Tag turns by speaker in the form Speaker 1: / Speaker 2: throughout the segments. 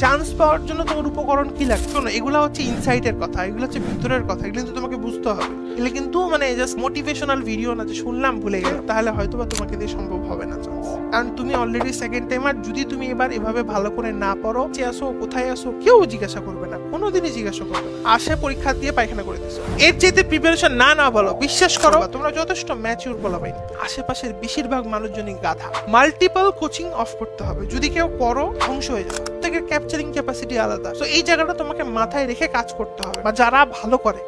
Speaker 1: Chance পাওয়ার জন্য তোমার উপকরণ কি লাগবে? শোনো, এগুলো হচ্ছে ইনসাইটের কথা, এগুলো হচ্ছে ভিতরের কথা, এগুলো কিন্তু তোমাকে বুঝতে হবে। এগুলো কিন্তু মানে জাস্ট মোটিভেশনাল ভিডিও না যে শুনলাম ভুলে গেল, তাহলে হয়তো বা তোমাকে দিয়ে সম্ভব হবে না চান্স। কারণ তুমি অলরেডি সেকেন্ড টাইমার, যদি তুমি এবার এভাবে ভালো করে না পড়ো, যে আসো কোথায় আসো কেউ জিজ্ঞাসা করবে না, কোনোদিনই জিজ্ঞাসা করবে না। আসে পরীক্ষা দিয়ে পায়খানা করে দিছো, এর চাইতে প্রিপারেশন না বলো, বিশ্বাস করো তোমরা যথেষ্ট ম্যাচিউর বলা পাই। আশেপাশের বেশিরভাগ মানুষজনই গাধা। মাল্টিপল কোচিং অফ করতে হবে, যদি কেউ করো ধ্বংস হয়ে যাবে। প্রত্যেকের ক্যাপচারিং ক্যাপাসিটি আলাদা, তো এই জায়গাটা তোমাকে মাথায় রেখে কাজ করতে হবে। বা যারা ভালো করে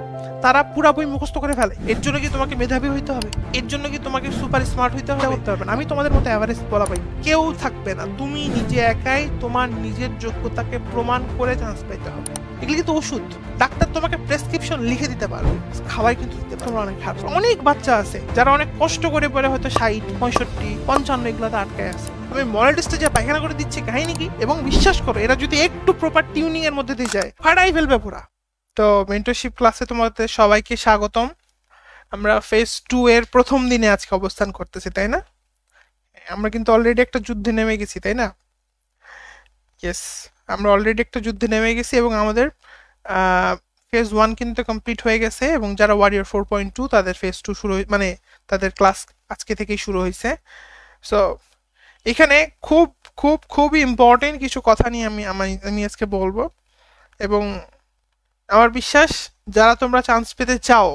Speaker 1: তারা পুরা বই মুখস্থ করে ফেলে, এর জন্য কি তোমাকে মেধাবী হইতে হবে? এর জন্য কি তোমাকে সুপার স্মার্ট হইতে হবে না? আমি তোমাদের মতো এভারেজ বলা পাই কেউ থাকবে না, তুমি নিজে একাই তোমার নিজের যোগ্যতাকে প্রমাণ করে চান্স পেতে হবে। এগুলি কিন্তু ওষুধ, ডাক্তার তোমাকে প্রেসক্রিপশন লিখে দিতে পারবে, খাওয়াই কিন্তু দিতে পারবে। অনেক খারাপ অনেক বাচ্চা আছে যারা অনেক কষ্ট করে পরে হয়তো 60, 65, 55 এগুলোতে আটকায় আছে। আমি মরাল টেস্টে যা পায়খানা করে দিচ্ছে কাহিনী কি? এবং বিশ্বাস করো, এরা যদি একটু প্রপার টিউনিং এর মধ্যে দিয়ে যায় ফাটাই ফেলবে পুরা। তো মেন্টরশিপ ক্লাসে তোমাদের সবাইকে স্বাগতম। আমরা ফেজ 2 এর প্রথম দিনে আজকে অবস্থান করতেছি, তাই না? আমরা কিন্তু অলরেডি একটা যুদ্ধে নেমে গেছি, তাই না? ইয়েস, আমরা অলরেডি একটা যুদ্ধে নেমে গেছি এবং আমাদের ফেজ 1 কিন্তু কমপ্লিট হয়ে গেছে, এবং যারা ওয়ারিয়র 4.2 তাদের ফেজ 2 শুরু, মানে তাদের ক্লাস আজকে থেকেই শুরু হয়েছে। সো এখানে খুবই ইম্পর্টেন্ট কিছু কথা নিয়ে আমি আজকে বলবো, এবং আমার বিশ্বাস যারা তোমরা চান্স পেতে চাও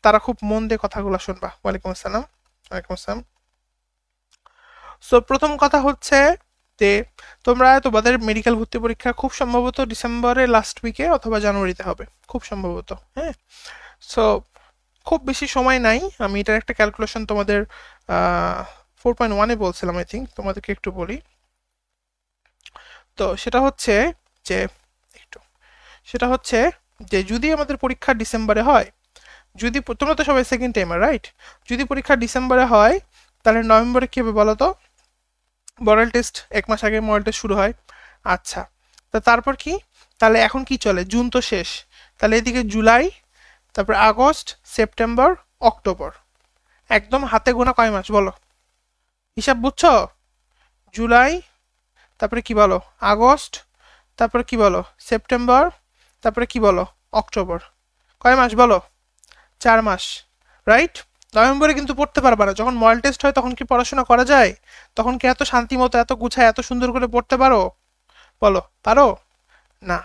Speaker 1: তারা খুব মন দিয়ে কথাগুলো শুনবা। ওয়ালাইকুম আসসালাম। ওয়ালাইকুম আসসালাম। সো প্রথম কথা হচ্ছে যে তোমাদের মেডিকেল ভর্তি পরীক্ষা খুব সম্ভবত ডিসেম্বরের লাস্ট উইকে অথবা জানুয়ারিতে হবে, খুব সম্ভবত। হ্যাঁ, সো খুব বেশি সময় নাই। আমি এটার একটা ক্যালকুলেশন তোমাদের 4.1-এ বলছিলাম, আই থিঙ্ক, তোমাদেরকে একটু বলি। তো সেটা হচ্ছে যে যদি আমাদের পরীক্ষা ডিসেম্বরে হয়, যদি তোমরা তো সবাই সেকেন্ড টাইমার, রাইট? যদি পরীক্ষা ডিসেম্বরে হয় তাহলে নভেম্বরে কি হবে বলো তো? মডেল টেস্ট, 1 মাস আগে মডেল টেস্ট শুরু হয়। আচ্ছা, তা তারপর কি? তাহলে এখন কি চলে? জুন তো শেষ, তাহলে এদিকে জুলাই, তারপর আগস্ট, সেপ্টেম্বর, অক্টোবর, একদম হাতে গোনা কয় মাস বলো? হিসাব বুঝছো? জুলাই, তারপরে কি বলো আগস্ট, তারপরে কি বলো সেপ্টেম্বর, তারপরে কি বলো অক্টোবর, কয় মাস বলো? 4 মাস, রাইট? নভেম্বরে কিন্তু পড়তে পারবে না, যখন মডেল টেস্ট হয় তখন কি পড়াশোনা করা যায়? তখন কি এত শান্তি মতো, এত গুছায়, এত সুন্দর করে পড়তে পারো? বলো, পারো না।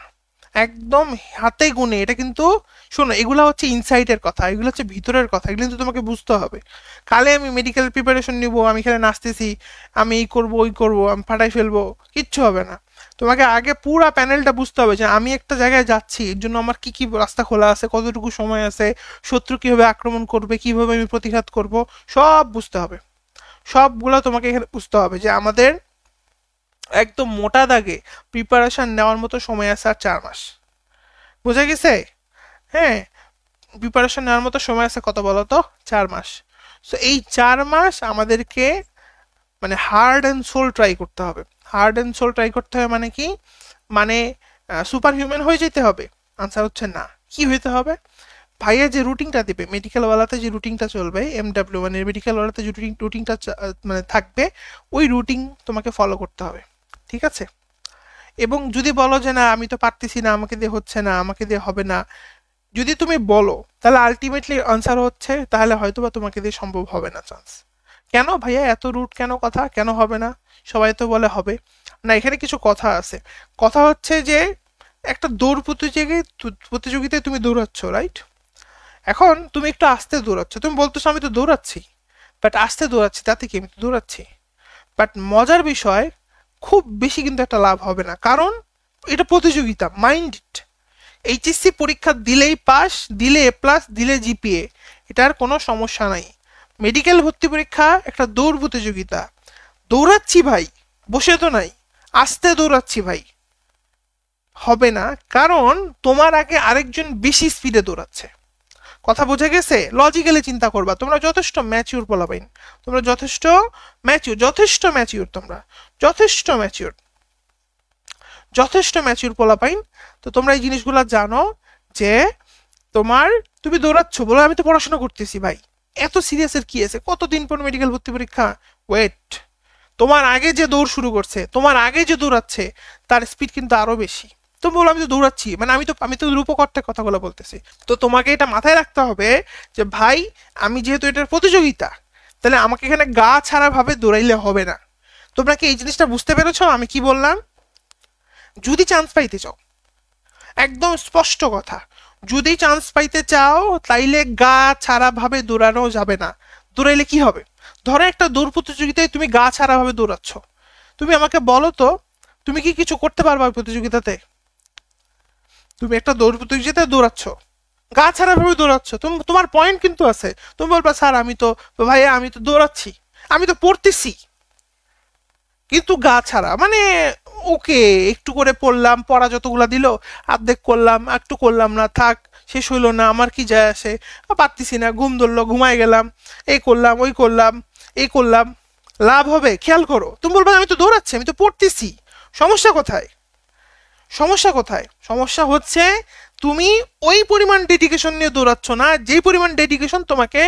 Speaker 1: একদম হাতে গুনে। এটা কিন্তু শোনো, এগুলো হচ্ছে ইনসাইটের কথা, এগুলো হচ্ছে ভিতরের কথা, এগুলো কিন্তু তোমাকে বুঝতে হবে। কালে আমি মেডিকেল প্রিপারেশন নিব, আমি এখানে নাচতেছি, আমি এই করবো ওই করবো, আমি ফাটাই ফেলবো, কিচ্ছু হবে না। তোমাকে আগে পুরা প্যানেলটা বুঝতে হবে যে আমি একটা জায়গায় যাচ্ছি, এর জন্য আমার কি কি রাস্তা খোলা আছে, কতটুকু সময় আছে, শত্রু কিভাবে আক্রমণ করবে, কিভাবে আমি প্রতিঘাত করব, সব বুঝতে হবে। সবগুলো তোমাকে এখানে বুঝতে হবে যে আমাদের একদম মোটা দাগে প্রিপারেশন নেওয়ার মতো সময় আছে আর 4 মাস। বুঝা গেছে? হ্যাঁ, প্রিপারেশন নেওয়ার মতো সময় আছে কত বলো তো? 4 মাস। সো এই 4 মাস আমাদেরকে মানে হার্ড অ্যান্ড সোল ট্রাই করতে হবে। হার্ড অ্যান্ড সোল ট্রাই করতে হবে মানে কি? মানে সুপার হিউম্যান হয়ে যেতে হবে? আনসার হচ্ছে না। কি হইতে হবে? ভাইয়া যে রুটিনটা দিবে, মেডিকেল ওয়ালাতে যে রুটিনটা চলবে, এমডব্লিউ মানে মেডিকেল ওয়ালাতে যে রুটিনটা মানে থাকবে, ওই রুটিন তোমাকে ফলো করতে হবে, ঠিক আছে? এবং যদি বলো যে না আমি তো পারতেছি না, আমাকে দিয়ে হচ্ছে না, আমাকে দিয়ে হবে না, যদি তুমি বলো, তাহলে আলটিমেটলি আনসার হচ্ছে তাহলে হয়তো বা তোমাকে দিয়ে সম্ভব হবে না চান্স। কেন ভাইয়া এত রুট কেন কথা? কেন হবে না? সবাই তো বলে হবে না। এখানে কিছু কথা আছে। কথা হচ্ছে যে একটা দৌড় প্রতিযোগিতায় তুমি দৌড়াচ্ছ, রাইট? এখন তুমি একটু আস্তে দৌড়াচ্ছ, তুমি বলতেছো আমি তো দৌড়াচ্ছি, বাট আস্তে দৌড়াচ্ছি, তাতে কি আমি তো দৌড়াচ্ছি। বাট মজার বিষয়, খুব বেশি কিন্তু একটা লাভ হবে না, কারণ এটা প্রতিযোগিতা, মাইন্ড ইট। এইচএসসি পরীক্ষা দিলেই পাস, দিলে এ প্লাস, দিলে জিপিএ, এটার কোনো সমস্যা নাই। মেডিকেল ভর্তি পরীক্ষা একটা দৌড় প্রতিযোগিতা। দৌড়াচ্ছি ভাই, বসে তো নাই, আস্তে দৌড়াচ্ছি ভাই, হবে না, কারণ তোমার আগে আরেকজন বেশি স্পিডে দৌড়াচ্ছে। কথা বোঝা গেছে? লজিক্যালি চিন্তা করবা। তোমরা যথেষ্ট ম্যাচিউর বলাবাইন, তোমরা যথেষ্ট ম্যাচিউর, তোমরা যথেষ্ট ম্যাচিউর পোলাপাইন। তো তোমরা এই জিনিসগুলো জানো যে তুমি দৌড়াচ্ছ বলো আমি তো পড়াশোনা করতেছি। ভাই এত সিরিয়াসের কি আছে? কতদিন পর মেডিকেল ভর্তি পরীক্ষা, ওয়েট। তোমার আগে যে দৌড় শুরু করছে, তোমার আগে যে দৌড়াচ্ছে, তার স্পিড কিন্তু আরো বেশি। তুমি বলো আমি তো দৌড়াচ্ছি, মানে আমি তো রূপকর্তের কথাগুলো বলতেছি। তো তোমাকে এটা মাথায় রাখতে হবে যে ভাই, আমি যেহেতু এটার প্রতিযোগিতা, তাহলে আমাকে এখানে গা ছাড়া ভাবে দৌড়াইলে হবে না। তোমরা কি এই জিনিসটা বুঝতে পেরেছো আমি কি বললাম? যদি চান্স পাইতে চাও, একদম স্পষ্ট কথা, যদি চান্স পাইতে চাও তাইলে গা ছাড়া ভাবে দৌড়ানো যাবে না। দৌড়াইলে কি হবে? ধরো একটা দৌড় প্রতিযোগিতায় তুমি গা ছাড়া ভাবে দৌড়াচ্ছ, তুমি আমাকে বলো তো, তুমি কি কিছু করতে পারবা ওই প্রতিযোগিতাতে? তুমি একটা দৌড় প্রতিযোগিতায় দৌড়াচ্ছ, গা ছাড়া ভাবে দৌড়াচ্ছ, তোমার পয়েন্ট কিন্তু আছে। তুমি বলবা স্যার আমি তো, ভাইয়া আমি তো দৌড়াচ্ছি, আমি তো পড়তেছি, কিন্তু গা ছাড়া মানে ওকে, একটু করে পড়লাম, পড়া যতগুলা দিল অর্ধেক করলাম, একটু করলাম না, থাক, শেষ হইলো না, আমার কি যায় আসে, পারতেছি না, ঘুম ধরলো, ঘুমায় গেলাম, এই করলাম, ওই করলাম, এই করলাম, লাভ হবে? খেয়াল করো, তুমি বলবে আমি তো দৌড়াচ্ছি, আমি তো পড়তেছি। সমস্যা কোথায়? সমস্যা কোথায়? সমস্যা হচ্ছে তুমি ওই পরিমাণ ডেডিকেশন নিয়ে দৌড়াচ্ছ না, যেই পরিমাণ ডেডিকেশন তোমাকে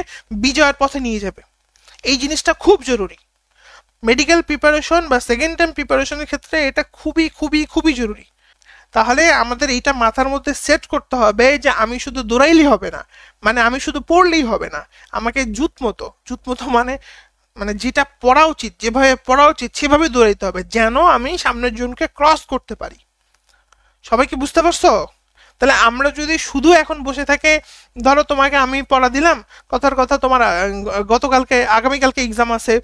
Speaker 1: বিজয়ের পথে নিয়ে যাবে। এই জিনিসটা খুব জরুরি। মেডিকেল প্রিপারেশন বা সেকেন্ড টাইম প্রিপারেশনের ক্ষেত্রে এটা খুবই খুবই খুবই জরুরি। তাহলে আমাদের এইটা মাথার মধ্যে সেট করতে হবে যে আমি শুধু দৌড়াইলেই হবে না, মানে আমি শুধু পড়লেই হবে না, আমাকে জুত মতো মানে মানে যেটা পড়া উচিত, যেভাবে পড়া উচিত সেভাবে দৌড়াইতে হবে, যেন আমি সামনের জনকে ক্রস করতে পারি। সবাই কি বুঝতে পারছো? তাহলে আমরা যদি শুধু এখন বসে থাকে, ধরো তোমাকে আমি পড়া দিলাম, কথার কথা তোমার গতকালকে আগামীকালকে এক্সাম আছে,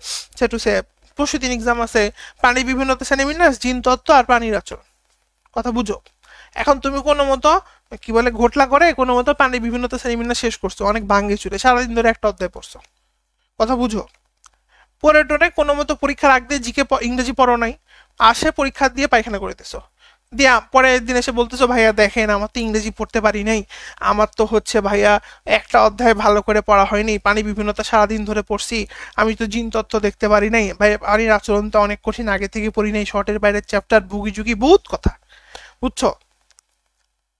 Speaker 1: সেটু সে পরশু দিন এক্সাম আছে, প্রাণী বিভিন্নতা শ্রেণীবিন্যাস, জিন তত্ত্ব আর প্রাণীর আচরণ, কথা বুঝো। এখন তুমি কোনো মতো কি বলে ঘোটলা করে কোনো মতো প্রাণী বিভিন্নতা শ্রেণীবিন্যাস শেষ করছো, অনেক ভাঙ্গে চুরে সারাদিন ধরে একটা অধ্যায় পড়ছো, কথা বুঝো। পরে টোরে কোনো মতো পরীক্ষার আগ দিয়ে জিকে ইংরেজি পড়ো নাই, আসে পরীক্ষা দিয়ে পায়খানা করে দিছো, দিয়া পরের দিন এসে বলতেছো ভাইয়া দেখেন আমার তো ইংরেজি পড়তে পারি নাই, আমার তো হচ্ছে ভাইয়া একটা অধ্যায় ভালো করে পড়া হয়নি, পানি বিভিন্নতা সারাদিন ধরে পড়ছি, আমি তো জিন তত্ত্ব দেখতে পারি নাই, ভাই পানির আচরণ তো অনেক কঠিন, আগে থেকে পড়ি নাই, শর্টের বাইরের চ্যাপ্টার, ভুগি যুগি বহুত কথা, বুঝছো?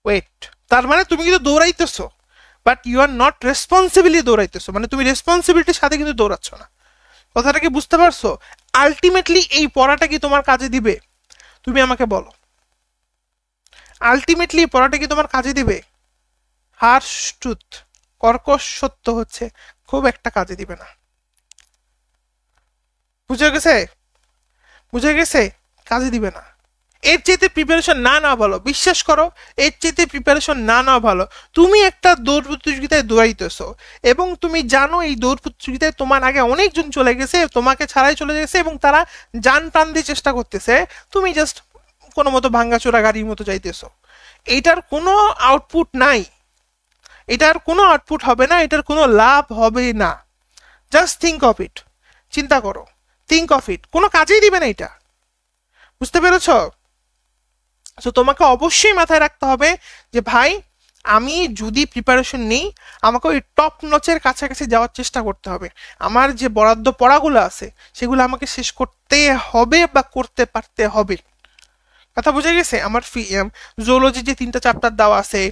Speaker 1: ওয়েট, তার মানে তুমি কিন্তু দৌড়াইতেছো, but you are not responsibly দৌড়াইতেছো, মানে তুমি রেসপন্সিবিলিটির সাথে কিন্তু দৌড়াচ্ছ না। কথাটা কি বুঝতে পারছো? আলটিমেটলি এই পড়াটা কি তোমার কাজে দিবে? তুমি আমাকে বলো, আলটিমেটলি পড়াটা কি তোমার কাজে দিবে? হার্শ ট্রুথ, কর্কশ সত্য হচ্ছে খুব একটা কাজে দিবে না। বুঝে গেছে? বুঝে গেছে? কাজে দিবে না। এর চাইতে প্রিপারেশন না না ভালো, বিশ্বাস করো, এর চাইতে প্রিপারেশন না না ভালো। তুমি একটা দৌড় প্রতিযোগিতায় দৌড়াইতেছো এবং তুমি জানো এই দৌড় প্রতিযোগিতায় তোমার আগে অনেকজন চলে গেছে, তোমাকে ছাড়াই চলে গেছে এবং তারা জান প্রাণ দিয়ে চেষ্টা করতেছে, তুমি জাস্ট কোনো মতো ভাঙ্গাচোরা গাড়ির মতো যাইতেছো। এইটার কোনো আউটপুট নাই, এটার কোনো আউটপুট হবে না, এটার কোনো লাভ হবে না। জাস্ট থিঙ্ক অফ ইট, চিন্তা করো, থিঙ্ক অফ ইট, কোনো কাজেই দিবে না এটা। বুঝতে পেরেছ? তো তোমাকে অবশ্যই মাথায় রাখতে হবে যে ভাই, আমি যদি প্রিপারেশন নিই, আমাকে ওই টপ নচের কাছাকাছি যাওয়ার চেষ্টা করতে হবে। আমার যে বরাদ্দ পড়াগুলো আছে সেগুলো আমাকে শেষ করতে হবে বা করতে পারতে হবে। কথা বুঝে গেছে? আমার জুওলজি যে 3টা চ্যাপ্টার দেওয়া আছে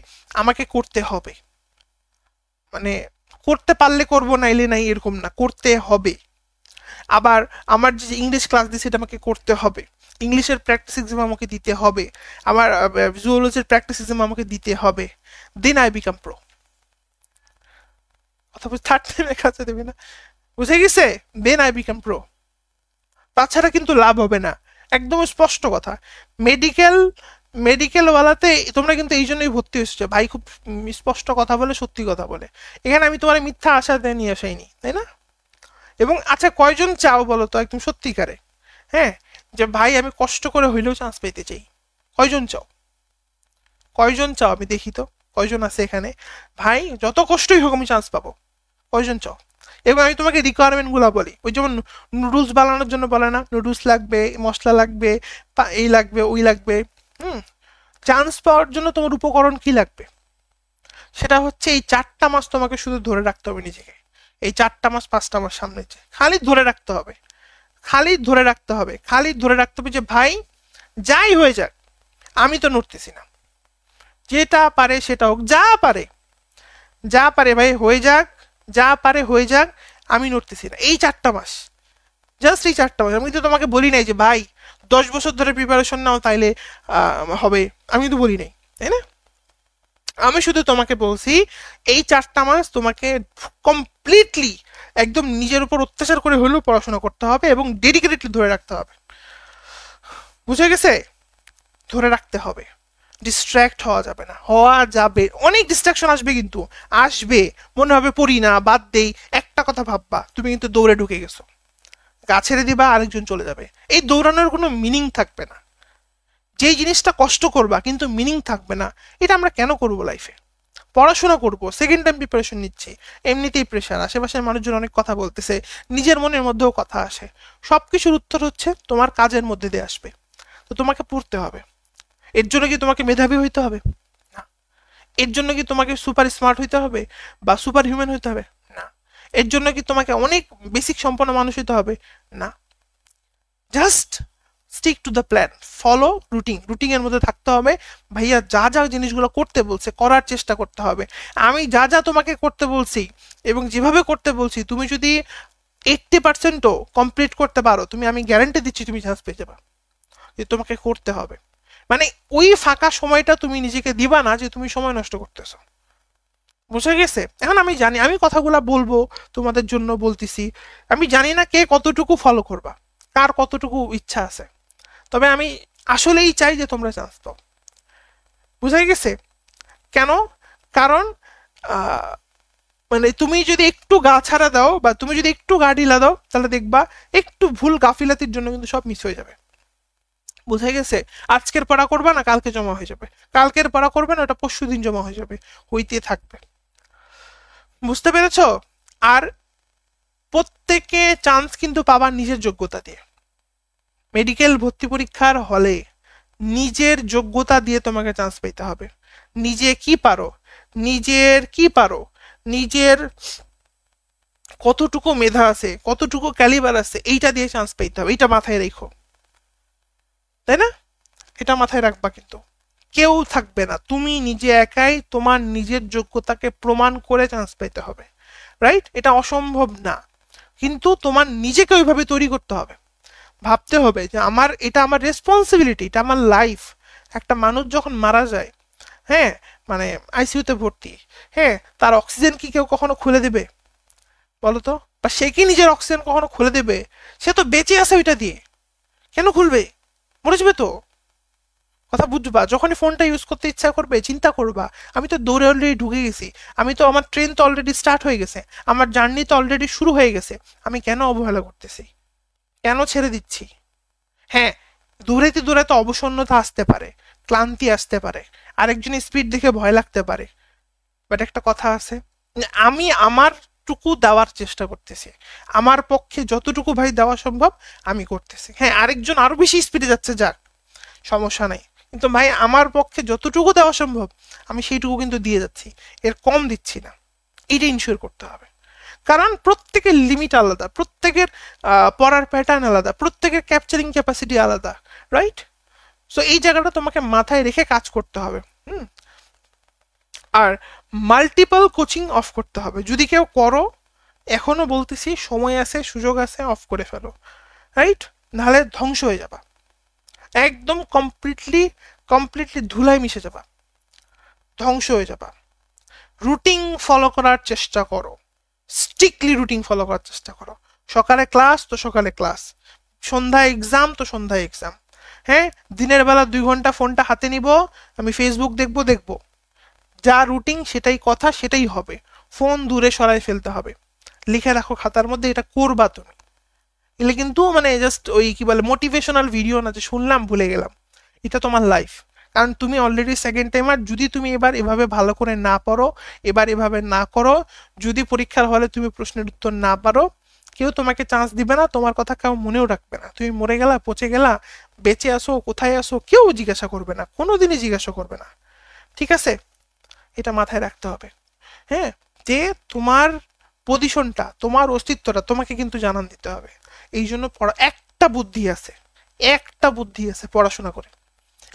Speaker 1: আমাকে করতে হবে, মানে করতে পারলে করবো নাইলে নাই এরকম না, করতে হবে। আবার আমার যে ইংলিশ ক্লাস দিচ্ছে সেটা আমাকে করতে হবে, ইংলিশের প্র্যাকটিস এক্সাম আমাকে দিতে হবে, আমার জুওলজির প্র্যাকটিস এক্সাম আমাকে দিতে হবে, দেন আই বিকাম প্রো। অথবা থার্ড টাইমে কাছে দেবে না, বুঝে গেছে? দেন আই বিকাম প্রো, তাছাড়া কিন্তু লাভ হবে না, একদম স্পষ্ট কথা। মেডিকেল মেডিকেলওয়ালাতে তোমরা কিন্তু এই জন্যই ভর্তি হয়েছো ভাই, খুব স্পষ্ট কথা বলে, সত্যি কথা বলে, এখানে আমি তোমার মিথ্যা আশা নিয়ে আসাইনি, তাই না? এবং আচ্ছা কয়জন চাও বলো তো একদম সত্যিকারে, হ্যাঁ, যে ভাই আমি কষ্ট করে হইলেও চান্স পেতে চাই? কয়জন চাও? কয়জন চাও আমি দেখি তো, কয়জন আছে এখানে ভাই যত কষ্টই হোক আমি চান্স পাবো? কয়জন চাও? এবং আমি তোমাকে রিকোয়ারমেন্ট গুলো বলি, ওই যেমন নুডলস বানানোর জন্য বলে না, নুডলস লাগবে, মশলা লাগবে, এই লাগবে, ওই লাগবে। হুম, চান্স পাওয়ার জন্য তোমার উপকরণ কি লাগবে? সেটা হচ্ছে এই 4টা মাস তোমাকে শুধু ধরে রাখতে হবে নিজেকে, এই 4টা মাস 5টা মাস সামনে খালি ধরে রাখতে হবে, খালি ধরে রাখতে হবে, খালি ধরে রাখতে হবে যে ভাই যাই হয়ে যাক আমি তো নড়তেছি না, যেটা পারে সেটা হোক, যা পারে, যা পারে ভাই হয়ে যাক, যা পারে হয়ে যাক, আমি নড়তেছি না। এই 4টা মাস জাস্ট এই 4টা মাস। আমি তো তোমাকে বলি নাই যে ভাই 10 বছর ধরে প্রিপারেশন নাও তাইলে হবে, আমি তো বলি নাই, তাই না? আমি শুধু তোমাকে বলছি এই 4টা মাস তোমাকে কমপ্লিটলি একদম নিজের উপর অত্যাচার করে হলেও পড়াশোনা করতে হবে এবং ডেডিকেটেডলি ধরে রাখতে হবে। বুঝে গেছে? ধরে রাখতে হবে, ডিস্ট্র্যাক্ট হওয়া যাবে না। হওয়া যাবে, অনেক ডিস্ট্রাকশন আসবে, কিন্তু আসবে, মনে হবে পড়ি না, বাদ দেই, একটা কথা ভাববা তুমি কিন্তু দৌড়ে ঢুকে গেছো, গা ছেড়ে দিবা, আরেকজন চলে যাবে, এই দৌড়ানোর কোনো মিনিং থাকবে না। যেই জিনিসটা কষ্ট করবা কিন্তু মিনিং থাকবে না, এটা আমরা কেন করবো লাইফে? পড়াশোনা করবো, সেকেন্ড টাইম প্রিপারেশন নিচ্ছি, এমনিতেই প্রেশার, আশেপাশের মানুষজন অনেক কথা বলতেছে, নিজের মনের মধ্যেও কথা আসে, সবকিছুর উত্তর হচ্ছে তোমার কাজের মধ্যে দিয়ে আসবে। তো তোমাকে পড়তে হবে। এর জন্য কি তোমাকে মেধাবী হইতে হবে? না। এর জন্য কি তোমাকে সুপার স্মার্ট হইতে হবে বা সুপার হিউম্যান হইতে হবে? না। এর জন্য কি তোমাকে অনেক বেসিক সম্পন্ন মানুষ হইতে হবে? না। Just stick to the plan, follow routine, রুটিনের মধ্যে থাকতে হবে। ভাইয়া যা যা জিনিসগুলো করতে বলছে করার চেষ্টা করতে হবে। আমি যা যা তোমাকে করতে বলছি এবং যেভাবে করতে বলছি, তুমি যদি 80%ও কমপ্লিট করতে পারো, আমি গ্যারান্টি দিচ্ছি তুমি চান্স পেয়ে যাবে। যে তোমাকে করতে হবে, মানে ওই ফাঁকা সময়টা তুমি নিজেকে দিবা না যে তুমি সময় নষ্ট করতেছো। বুঝা গেছে? এখন আমি জানি আমি কথাগুলা বলবো, তোমাদের জন্য বলতেছি, আমি জানি না কে কতটুকু ফলো করবা, কার কতটুকু ইচ্ছা আছে, তবে আমি আসলেই চাই যে তোমরা চান্স পাও। বুঝা গেছে? কেন? কারণ আহ, মানে তুমি যদি একটু গা ছাড়া দাও বা তুমি যদি একটু গা ঢিলা দাও, তাহলে দেখবা একটু ভুল গাফিলাতির জন্য কিন্তু সব মিস হয়ে যাবে। বুঝা গেছে? আজকের পড়া করবা না, কালকে জমা হয়ে যাবে, কালকের পড়া করবে না, ওটা পরশু দিন জমা হয়ে যাবে, হইতে থাকবে। বুঝতে পেরেছো? আর প্রত্যেকে চান্স কিন্তু পাবার নিজের যোগ্যতা দিয়ে। মেডিকেল ভর্তি পরীক্ষার হলে নিজের যোগ্যতা দিয়ে তোমাকে চান্স পেতে হবে। নিজে কি পারো, নিজের কি পারো, নিজের কতটুকু মেধা আছে, কতটুকু ক্যালিবার আছে, এইটা দিয়ে চান্স পেতে হবে। এইটা মাথায় রেখো, তাই না? এটা মাথায় রাখবা। কিন্তু কেউ থাকবে না, তুমি নিজে একাই তোমার নিজের যোগ্যতাকে প্রমাণ করে চান্স পেতে হবে, রাইট? এটা অসম্ভব না, কিন্তু তোমার নিজেকে ওইভাবে তৈরি করতে হবে। ভাবতে হবে যে এটা আমার রেসপন্সিবিলিটি, এটা আমার লাইফ। একটা মানুষ যখন মারা যায়, হ্যাঁ, মানে আইসিইউতে ভর্তি, হ্যাঁ, তার অক্সিজেন কি কেউ কখনো খুলে দেবে বলতো? বা সে কি নিজের অক্সিজেন কখনো খুলে দেবে? সে তো বেঁচে আছে ওইটা দিয়ে, কেন খুলবে? মরে যাবে তো। কথা বুঝবা? যখনই ফোনটা ইউজ করতে ইচ্ছা করবে চিন্তা করবা, আমি তো দৌড়ে অলরেডি ঢুকে গেছি, আমি তো, আমার ট্রেন তো অলরেডি স্টার্ট হয়ে গেছে, আমার জার্নি তো অলরেডি শুরু হয়ে গেছে, আমি কেন অবহেলা করতেছি, কেন ছেড়ে দিচ্ছি? হ্যাঁ, দৌড়াইতে দৌড়াইতে অবসন্নতা আসতে পারে, ক্লান্তি আসতে পারে, আরেকজনের স্পিড দেখে ভয় লাগতে পারে, বাট একটা কথা আছে, আমি আমার টুকু দেওয়ার চেষ্টা করতেছি, আমার পক্ষে যতটুকু ভাই দেওয়া সম্ভব আমি করতেছি। হ্যাঁ, আরেকজন আরো বেশি স্পিডে যাচ্ছে, যাক, সমস্যা নাই, কিন্তু ভাই আমার পক্ষে যতটুকু দেওয়া সম্ভব আমি সেইটুকু কিন্তু দিয়ে যাচ্ছি, এর কম দিচ্ছি না। এইটা ইনশিওর করতে হবে। কারণ প্রত্যেকের লিমিট আলাদা, প্রত্যেকের পড়ার প্যাটার্ন আলাদা, প্রত্যেকের ক্যাপচারিং ক্যাপাসিটি আলাদা, রাইট? সো এই জায়গাটা তোমাকে মাথায় রেখে কাজ করতে হবে। হুম। আর মাল্টিপল কোচিং অফ করতে হবে, যদি কেউ করো, এখনো বলতেছি সময় আছে, সুযোগ আছে, অফ করে ফেলো, রাইট? নাহলে ধ্বংস হয়ে যাবা, একদম কমপ্লিটলি কমপ্লিটলি ধুলায় মিশে যাবা, ধ্বংস হয়ে যাবা। রুটিন ফলো করার চেষ্টা করো, স্ট্রিক্টলি রুটিন ফলো করার চেষ্টা করো। সকালে ক্লাস তো সকালে ক্লাস, সন্ধ্যায় এক্সাম তো সন্ধ্যায় এক্সাম। হ্যাঁ, দিনের বেলা 2 ঘন্টা ফোনটা হাতে নিব, আমি ফেসবুক দেখবো দেখবো, যা রুটিন সেটাই কথা, সেটাই হবে। ফোন দূরে সরাই ফেলতে হবে, লিখে রাখো খাতার মধ্যে, এটা করবা তুমি। এলে কিন্তু মানে জাস্ট ওই কি বলে মোটিভেশনাল ভিডিও না যে শুনলাম ভুলে গেলাম, এটা তোমার লাইফ। কারণ তুমি অলরেডি সেকেন্ড টাইমার, যদি তুমি এবার এভাবে ভালো করে না পড়ো, এবার এভাবে না করো, যদি পরীক্ষার হলে তুমি প্রশ্নের উত্তর না পারো, কেউ তোমাকে চান্স দিবে না, তোমার কথা কেউ মনেও রাখবে না, তুমি মরে গেলা, পচে গেলা, বেঁচে আসো, কোথায় আসো, কেউ জিজ্ঞাসা করবে না, কোনোদিনই জিজ্ঞাসা করবে না। ঠিক আছে? এটা মাথায় রাখতে হবে। হ্যাঁ, যে তোমার পজিশনটা, তোমার অস্তিত্বটা তোমাকে কিন্তু জানান দিতে হবে। এই জন্য পড়া, একটা বুদ্ধি আছে, একটা বুদ্ধি আছে পড়াশোনা করে,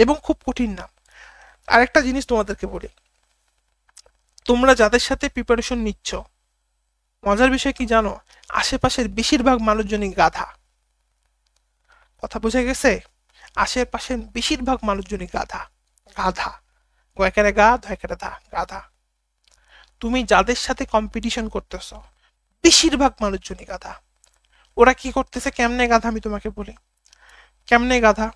Speaker 1: এবং খুব কঠিন না। আরেকটা জিনিস তোমাদেরকে বলি, তোমরা যাদের সাথে প্রিপারেশন নিচ্ছ, মজার বিষয় কি জানো? আশেপাশের বেশিরভাগ মানুষজনই গাধা। কথা বোঝা গেছে? আশেপাশে বেশিরভাগ মানুষজনই গাধা। গাধা, গয়কারে গা ধয়কারে ধা, গাধা। তুমি যাদের সাথে কম্পিটিশন করতেছো বেশিরভাগ মানুষজনই গাধা। ওরা কি করতেছে, কেমনে গাধা আমি তোমাকে বলি। কেমনে গাধা,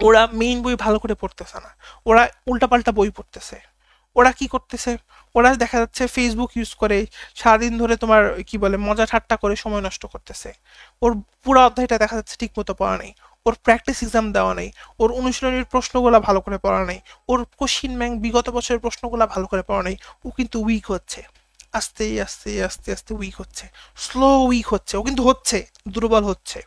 Speaker 1: ওরা মেইন বই ভালো করে পড়তেছে না, ওরা উল্টাপাল্টা বই পড়তেছে। ওরা কি করতেছে, ওরা দেখা যাচ্ছে ফেসবুক ইউজ করে সারাদিন ধরে তোমার কি বলে মজা ঠাট্টা করে সময় নষ্ট করতেছে। ওর পুরো অধ্যায়টা দেখা যাচ্ছে ঠিক মতো পড়া নেই, ওর প্র্যাকটিস এক্সাম দেওয়া নেই, ওর অনুশীলনীর প্রশ্নগুলো ভালো করে পড়া নেই, ওর কোশ্চিন ব্যাংক বিগত বছরের প্রশ্নগুলো ভালো করে পড়া নেই। ও কিন্তু উইক হচ্ছে, আস্তে আস্তে আস্তে আস্তে উইক হচ্ছে, স্লো উইক হচ্ছে, ও কিন্তু হচ্ছে, দুর্বল হচ্ছে।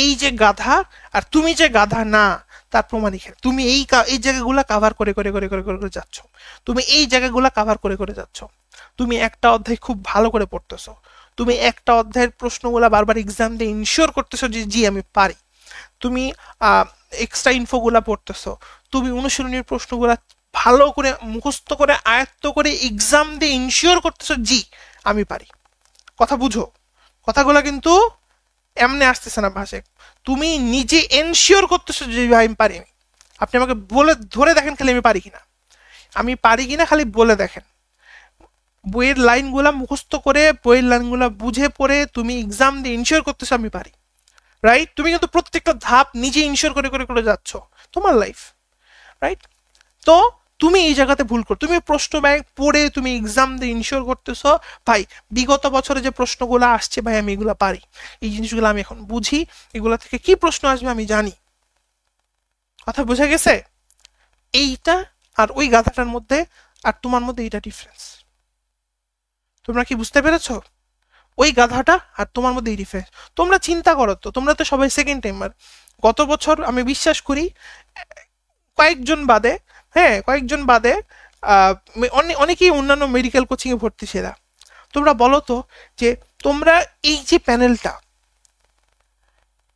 Speaker 1: এই যে গাধা আর তুমি যে গাধা না তার প্রমাণ এখানে। তুমি এই জায়গাগুলো কাভার করে করে করে করে করে করে যাচ্ছ, তুমি এই জায়গাগুলো কাভার করে করে যাচ্ছ। তুমি একটা অধ্যায় খুব ভালো করে পড়তেছো, তুমি একটা অধ্যায়ের প্রশ্নগুলো বারবার এক্সাম দিয়ে ইনশিওর করতেছো যে জি আমি পারি। তুমি এক্সট্রা ইনফোগুলা পড়তেছো, তুমি অনুশীলনীর প্রশ্নগুলা ভালো করে মুখস্থ করে আয়ত্ত করে এক্সাম দিয়ে ইনশিওর করতেছো জি আমি পারি। কথা বুঝো, কথাগুলো কিন্তু এমনি আসতেছে না ভাষায়। তুমি নিজে এনশিওর করতেছো যে ভাই আমি পারি। আপনি আমাকে বলে ধরে দেখেন খালি আমি পারি কিনা, আমি পারি কিনা খালি বলে দেখেন। বইয়ের লাইনগুলা মুখস্থ করে বইয়ের লাইনগুলা বুঝে পড়ে তুমি এক্সাম দিয়ে ইনশিওর করতেছো আমি পারি, রাইট? তুমি কিন্তু প্রত্যেকটা ধাপ নিজে ইনশিওর করে করে করে যাচ্ছ তোমার লাইফ, রাইট? তো তুমি এই জায়গাতে ভুল করো, তুমি প্রশ্ন ব্যাংক পড়ে তুমি এক্সাম দিয়ে ইনশিওর করতেছ ভাই বিগত বছরে যে প্রশ্নগুলো আসছে ভাই আমি এগুলো পারি, এই জিনিসগুলো আমি এখন বুঝি, এগুলো থেকে কি প্রশ্ন আসবে আমি জানি। কথা বোঝা গেছে? এইটা আর ওই গাধাটার মধ্যে আর তোমার মধ্যে এইটা ডিফারেন্স। তোমরা কি বুঝতে পেরেছো? ওই গাধাটা আর তোমার মধ্যে এই ডিফারেন্স। তোমরা চিন্তা করো তো, তোমরা তো সবাই সেকেন্ড টাইমার। গত বছর আমি বিশ্বাস করি কয়েকজন বাদে, হ্যাঁ কয়েকজন বাদে অনেকেই অন্যান্য মেডিকেল কোচিং এ ভর্তি সেরা। তোমরা বলো তো যে তোমরা এই যে প্যানেলটা,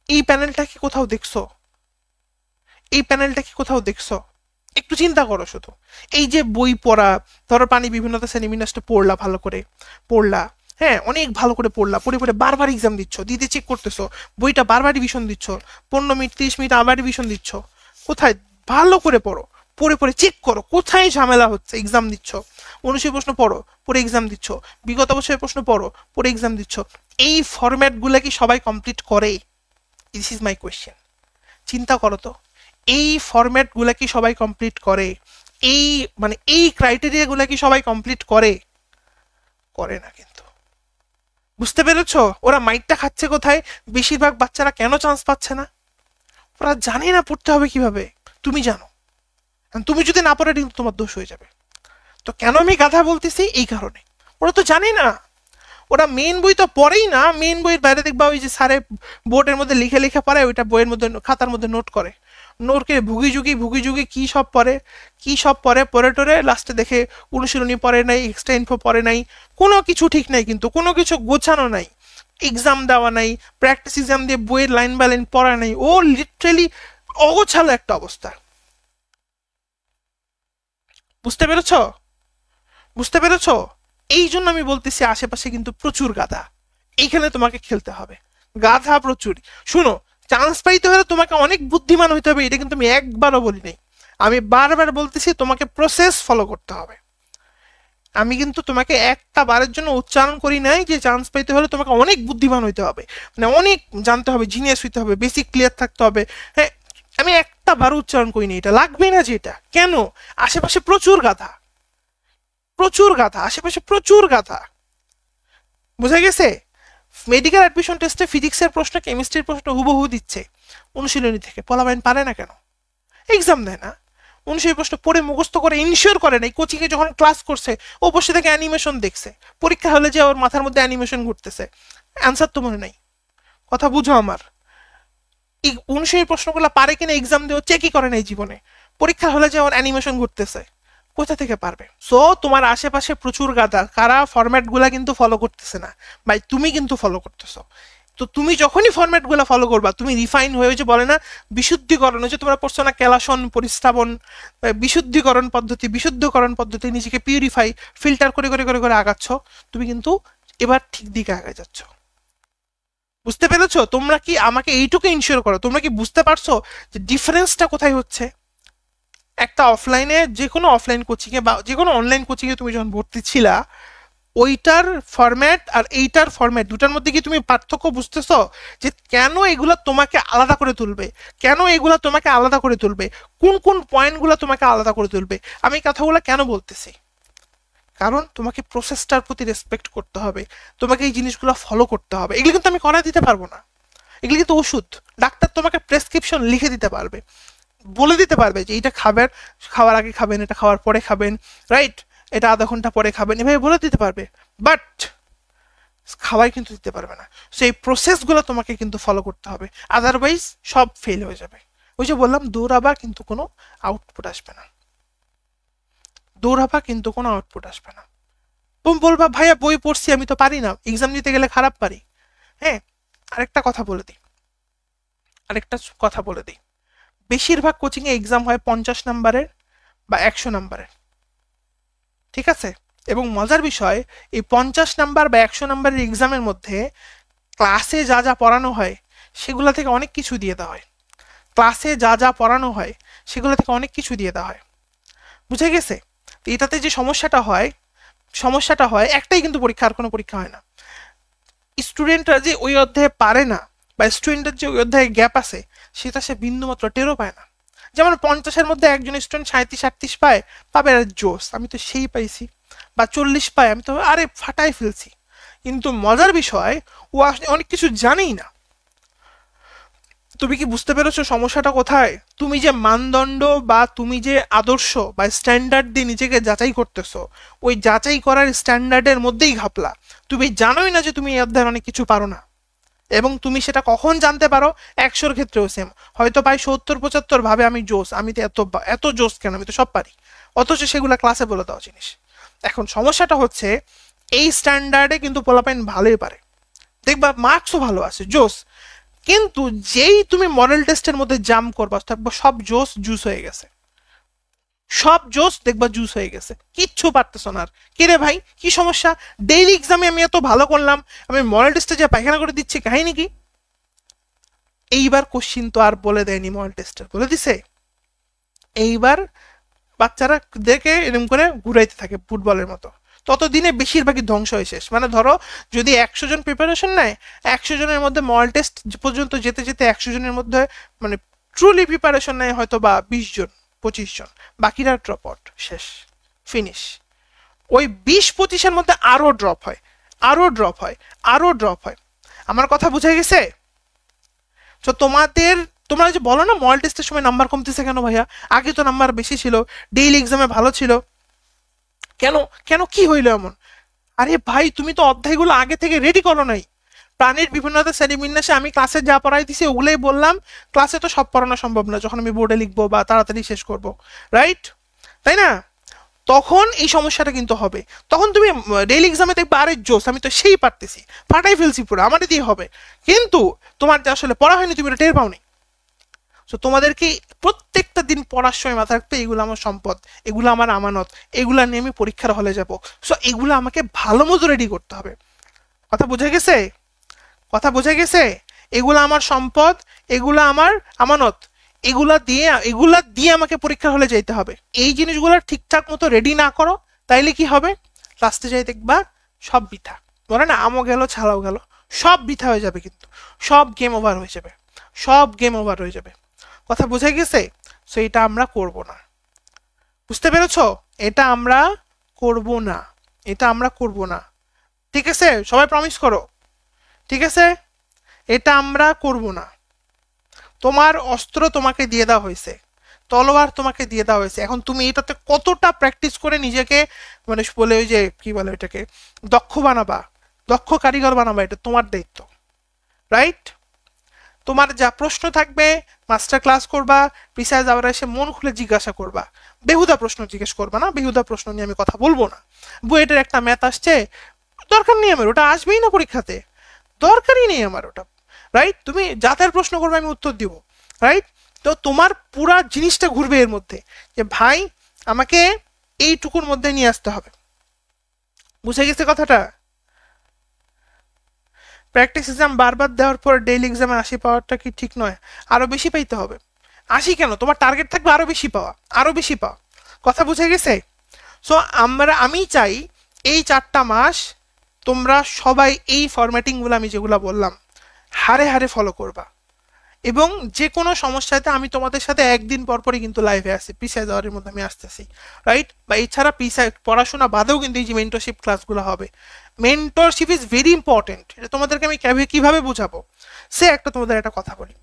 Speaker 1: এই প্যানেলটা কি কোথাও দেখছো? এই প্যানেলটা কি কোথাও দেখছো? একটু চিন্তা করো শুধু। এই যে বই পড়া, ধরো পানি বিভিন্নতা সেমিনারটা পড়লা ভালো করে, পড়লা, হ্যাঁ অনেক ভালো করে পড়লা, পড়ে পড়ে বারবার এক্সাম দিচ্ছ, দিতে চেক করতেছো, বইটা বারবার রিভিশন দিচ্ছ, 15 মিনিট 30 মিনিট আবার রিভিশন দিচ্ছ। কোথায়? ভালো করে পড়ো, পড়ে পড়ে চেক করো কোথায় ঝামেলা হচ্ছে, এক্সাম দিচ্ছ। অনুশীলনী প্রশ্ন পড়ো, পড়ে এক্সাম দিচ্ছ, বিগত বছরের প্রশ্ন পড়ো, পড়ে এক্সাম দিচ্ছ। এই ফরম্যাটগুলো কি সবাই কমপ্লিট করে? This is my question. চিন্তা করো তো, এই ফরম্যাটগুলো কি সবাই কমপ্লিট করে? এই মানে এই ক্রাইটেরিয়াগুলো কি সবাই কমপ্লিট করে? করে না কিন্তু। বুঝতে পেরেছো ওরা মাইটটা খাচ্ছে কোথায়? বেশিরভাগ বাচ্চারা কেন চান্স পাচ্ছে না? ওরা জানে না পড়তে হবে কিভাবে। তুমি জানো, তুমি যদি না পড়ে কিন্তু তোমার দোষ হয়ে যাবে। তো কেন আমি গাধা বলতেছি? এই কারণে ওরা তো জানে না, ওরা মেন বই তো পড়েই না। মেন বইয়ের বাইরে দেখবা ওই যে স্যারে বোর্ডের মধ্যে লিখে লিখে পড়ে, ওইটা বইয়ের মধ্যে খাতার মধ্যে নোট করে, নোটকে ভুগি যুগি কি সব পড়ে, কি সব পড়ে, পড়ে টরে লাস্টে দেখে অনুশীলনী পড়ে নাই, এক্সট্রা ইনফো পড়ে নাই, কোনো কিছু ঠিক নাই, কিন্তু কোনো কিছু গোছানো নাই, এক্সাম দেওয়া নাই, প্র্যাকটিস এক্সাম দিয়ে বইয়ের লাইন বাই লাইন পড়া নাই, ও লিটারেলি অগোছালো একটা অবস্থা। বুঝতে পেরেছ? বুঝতে পেরেছ? এই জন্য আমি বলতেছি আশেপাশে কিন্তু প্রচুর গাধা, এইখানে তোমাকে খেলতে হবে। গাধা প্রচুর। শুনো, চান্স পাইতে হলে তোমাকে অনেক বুদ্ধিমান হইতে হবে, এটা কিন্তু আমি একবারও বলি নাই। আমি বারবার বলতেছি তোমাকে প্রসেস ফলো করতে হবে। আমি কিন্তু তোমাকে একটা বারের জন্য উচ্চারণ করি নাই যে চান্স পাইতে হলে তোমাকে অনেক বুদ্ধিমান হইতে হবে, মানে অনেক জানতে হবে, জিনিয়াস হইতে হবে, বেসিক ক্লিয়ার থাকতে হবে। হ্যাঁ, আমি একটা বার উচ্চারণ করিনি, এটা লাগবে না যেটা। কেন? আশেপাশে প্রচুর গাধা, প্রচুর গাধা, আশেপাশে প্রচুর গাধা। বুঝা গেছে? মেডিকেল অ্যাডমিশন টেস্টে ফিজিক্সের প্রশ্ন কেমিস্ট্রির প্রশ্ন হুবহু দিচ্ছে অনুশীলনী থেকে, পলাবাইন পারে না কেন? এক্সাম দেয় না, অনুশীলনী প্রশ্ন পড়ে মুখস্থ করে ইনশিওর করে নাই, কোচিং এ যখন ক্লাস করছে ও বসে থেকে অ্যানিমেশন দেখছে, পরীক্ষা হলে যে ওর মাথার মধ্যে অ্যানিমেশন ঘুরতেছে, অ্যান্সার তো মনে নাই। কথা বুঝো আমার। এই অনুশীলনী প্রশ্নগুলো পারে কিনা এক্সাম দিয়ে চেকই করে নাই জীবনে, পরীক্ষা হলে যে ওর অ্যানিমেশন ঘুরতেছে, কোথা থেকে পারবে? সো তোমার আশেপাশে প্রচুর গাদা, কারা ফরম্যাট গুলা কিন্তু ফলো করতেছে না ভাই, তুমি কিন্তু ফলো করতেছো। তো তুমি যখনই ফরম্যাট গুলা ফলো করবা, তুমি রিফাইন হয়ে, যে বলে না বিশুদ্ধিকরণ, যে তোমরা পড়ছো না কেলাসন পরিস্রাবন, বিশুদ্ধকরণ পদ্ধতি, নিজেকে পিউরিফাই ফিল্টার করে করে করে করে আগাচ্ছ, তুমি কিন্তু এবার ঠিক দিকে আগে যাচ্ছ। বুঝতে পেরেছো? তোমরা কি আমাকে এইটুকু ইনশিওর করো, তোমরা কি বুঝতে পারছো যে ডিফারেন্সটা কোথায় হচ্ছে? একটা অফলাইনে, যে কোনো অফলাইন কোচিংয়ে বা যে কোনো অনলাইন কোচিংয়ে তুমি যখন ভর্তি ছিলা, ওইটার ফরম্যাট আর এইটার ফরম্যাট দুটার মধ্যে কি তুমি পার্থক্য বুঝতেছো? যে কেন এগুলা তোমাকে আলাদা করে তুলবে, কেন এগুলা তোমাকে আলাদা করে তুলবে, কোন কোন পয়েন্টগুলো তোমাকে আলাদা করে তুলবে? আমি কথাগুলো কেন বলতেছি? কারণ তোমাকে প্রসেসটার প্রতি রেসপেক্ট করতে হবে, তোমাকে এই জিনিসগুলো ফলো করতে হবে। এগুলো কিন্তু আমি করা দিতে পারবো না, এগুলো কিন্তু ওষুধ। ডাক্তার তোমাকে প্রেসক্রিপশন লিখে দিতে পারবে, বলে দিতে পারবে যে এটা খাবার, খাওয়ার আগে খাবেন, এটা খাওয়ার পরে খাবেন, রাইট, এটা আধা ঘন্টা পরে খাবেন, এভাবে বলে দিতে পারবে, বাট খাওয়াই কিন্তু দিতে পারবে না। সেই প্রসেসগুলো তোমাকে কিন্তু ফলো করতে হবে, আদারওয়াইজ সব ফেল হয়ে যাবে। ওই যে বললাম, দৌড়াবা কিন্তু কোনো আউটপুট আসবে না, দৌড়াবা কিন্তু কোনো আউটপুট আসবে না। তুমি বলবা ভাইয়া বই পড়ছি, আমি তো পারি না, এক্সাম দিতে গেলে খারাপ পারি। হ্যাঁ, আরেকটা কথা বলে দিই, আরেকটা কথা বলে দিই, বেশিরভাগ কোচিংয়ে এক্সাম হয় 50 নাম্বারের বা 100 নাম্বারের, ঠিক আছে? এবং মজার বিষয়, এই 50 নাম্বার বা 100 নাম্বারের এক্সামের মধ্যে ক্লাসে যা যা পড়ানো হয় সেগুলো থেকে অনেক কিছু দিয়ে দেওয়া হয়, ক্লাসে যা যা পড়ানো হয় সেগুলো থেকে অনেক কিছু দিয়ে দেওয়া হয়। বুঝে গেছে? তো এটাতে যে সমস্যাটা হয় একটাই, কিন্তু পরীক্ষা, আর কোনো পরীক্ষা হয় না। স্টুডেন্টরা যে ওই অধ্যায়ে পারে না, বা স্টুডেন্টের যে ওই অধ্যায়ে গ্যাপ আছে, সেটা সে বিন্দুমাত্র টেরও পায় না। যেমন 50-এর মধ্যে একজন স্টুডেন্ট 37-38 পায়, পাবে আর জোস, আমি তো সেই পাইছি, বা 40 পায়, আমি তো আরে ফাটাই ফেলছি। কিন্তু মজার বিষয়, ও আসলে অনেক কিছু জানেই না। তুমি কি বুঝতে পেরেছো সমস্যাটা কোথায়? তুমি যে মানদণ্ড বা তুমি যে আদর্শ বা স্ট্যান্ডার্ড দিয়ে নিজেকে যাচাই করতেছো, ওই যাচাই করার স্ট্যান্ডার্ডের মধ্যেই ঘাপলা। তুমি জানোই না যে তুমি এই অধ্যায়ে অনেক কিছু পারো না, এবং তুমি সেটা কখন জানতে পারো? 100-র ক্ষেত্রেও সেম, হয়তো পাই 70-75, ভাবে আমি জোস, আমি তো এত এত জোস কেন, আমি তো সব পারি, অথচ সেগুলা ক্লাসে বলে দেওয়া জিনিস। এখন সমস্যাটা হচ্ছে, এই স্ট্যান্ডার্ডে কিন্তু পোলাপাইন ভালোই পারে, দেখবা মার্কসও ভালো আছে, জোস, কিন্তু যেই তুমি মডেল টেস্টের মধ্যে জাম্প করবা, দেখবা সব জোস জুস হয়ে গেছে, সব জোস দেখবা জুস হয়ে গেছে, কিচ্ছু পারতেছো না আর। কিরে ভাই, কি সমস্যা? ডেইলি এক্সামে আমি এত ভালো করলাম, আমি মডেল টেস্টে যা পায়খানা করে দিচ্ছি, কাহিনী কি? এইবার কোশ্চিন তো আর বলে দেয়নি মডেল টেস্টার, বলে দিছে। এইবার বাচ্চারা দেখে এরকম করে ঘুরাইতে থাকে ফুটবলের মতো, ততদিনে বেশিরভাগই ধ্বংস হয়ে শেষ। মানে ধরো, যদি 100 জন প্রিপারেশন নেয়, 100 জনের মধ্যে মডেল টেস্ট পর্যন্ত যেতে যেতে 100 জনের মধ্যে মানে ট্রুলি প্রিপারেশন নেয় হয়তো বা 20 জন 25 জন, বাকিরা ড্রপ আউট, শেষ, ফিনিশ। ওই 20-25-এর মধ্যে আরো ড্রপ হয়, আরো ড্রপ হয়, আরো ড্রপ হয়। আমার কথা বুঝে গেছে? তো তোমরা যে বলো না মডেল টেস্টের সময় নাম্বার কমতেছে কেন ভাইয়া, আগে তো নাম্বার বেশি ছিল, ডেইলি এক্সামে ভালো ছিল, কেন? কেন কি হইলো এমন? আরে ভাই, তুমি তো অধ্যায়গুলো আগে থেকে রেডি করো নাই। প্রাণীর বিভিন্নতা শ্রেণীবিন্যাসে আমি ক্লাসে যা পড়াই দিছি ওগুলোই বললাম, ক্লাসে তো সব পড়ানো সম্ভব না যখন আমি বোর্ডে লিখবো বা তাড়াতাড়ি শেষ করব, রাইট? তাই না? তখন এই সমস্যাটা কিন্তু হবে। তখন তুমি ডেইলি এক্সামে দেখবে আরে জোস, আমি তো সেই পারতেছি, ফাটাই ফেলছি পুরো, আমারই দিয়ে হবে। কিন্তু তোমার যে আসলে পড়া হয়নি, তুমি এটা টের পাওনি। তো তোমাদেরকে প্রত্যেকটা দিন পড়ার সময় মাথায় রাখতে, এগুলো আমার সম্পদ, এগুলো আমার আমানত, এগুলা নিয়ে আমি পরীক্ষার হলে যাব। সো এগুলো আমাকে ভালো মতো রেডি করতে হবে। কথা বোঝা গেছে? কথা বোঝা গেছে? এগুলো আমার সম্পদ, এগুলো আমার আমানত, এগুলা দিয়ে আমাকে পরীক্ষার হলে যেতে হবে। এই জিনিসগুলো ঠিকঠাক মতো রেডি না করো, তাইলে কি হবে? লাস্টে যাই দেখবা সব বৃথা। বলে না, আমও গেল ছাড়াও গেল, সব বৃথা হয়ে যাবে, কিন্তু সব গেম ওভার হয়ে যাবে, সব গেম ওভার হয়ে যাবে। কথা বোঝা গেছে? সো এটা আমরা করব না। বুঝতে পেরেছ? এটা আমরা করব না, এটা আমরা করব না। ঠিক আছে, সবাই প্রমিস করো, ঠিক আছে? এটা আমরা করব না। তোমার অস্ত্র তোমাকে দিয়ে দেওয়া হয়েছে, তলোয়ার তোমাকে দিয়ে দেওয়া হয়েছে, এখন তুমি এটাতে কতটা প্র্যাকটিস করে নিজেকে, মানে বলে ওই যে কি বলে ওইটাকে, দক্ষ বানাবা, দক্ষ কারিগর বানাবা, এটা তোমার দায়িত্ব, রাইট? তোমার যা প্রশ্ন থাকবে মাস্টার ক্লাস করবা, প্রিসাইজ আবার এসে মন খুলে জিজ্ঞাসা করবা, বেহুদা প্রশ্ন জিজ্ঞেস করবা না, বেহুদা প্রশ্ন নিয়ে আমি কথা বলবো না। বুয়েটের একটা ম্যাথ আসছে, দরকার নেই আমার, ওটা আসবেই না পরীক্ষাতে, দরকারই নেই আমার ওটা, রাইট? তুমি জাতের প্রশ্ন করবে, আমি উত্তর দিব, রাইট? তো তোমার পুরা জিনিসটা ঘুরবে এর মধ্যে, যে ভাই আমাকে এইটুকুর মধ্যে নিয়ে আসতে হবে। বুঝে গেছে কথাটা? প্র্যাকটিস এক্সাম বারবার দেওয়ার পর ডেইলি এক্সামে 80 পাওয়াটা কি ঠিক নয়? আরো বেশি পাইতে হবে। 80 কেন, তোমার টার্গেট থাকবে আরো বেশি পাওয়া, আরো বেশি পাওয়া। কথা বুঝে গেছে? সো আমি চাই এই 4টা মাস তোমরা সবাই এই ফরম্যাটিংগুলো আমি যেগুলো বললাম হারে হারে ফলো করবা, এবং যে কোনো সমস্যাতে আমি তোমাদের সাথে একদিন পর পরই কিন্তু লাইভে আসি, পিছিয়ে যাওয়ার মধ্যে আমি আসতেছি, রাইট? বা এছাড়া পিছিয়ে পড়াশোনা বাদেও কিন্তু এই যে মেন্টরশিপ ক্লাসগুলো হবে। মেন্টরশিপ ইজ ভেরি ইম্পর্টেন্ট, এটা তোমাদেরকে আমি কিভাবে বোঝাবো, সে একটা তোমাদের একটা কথা বলি।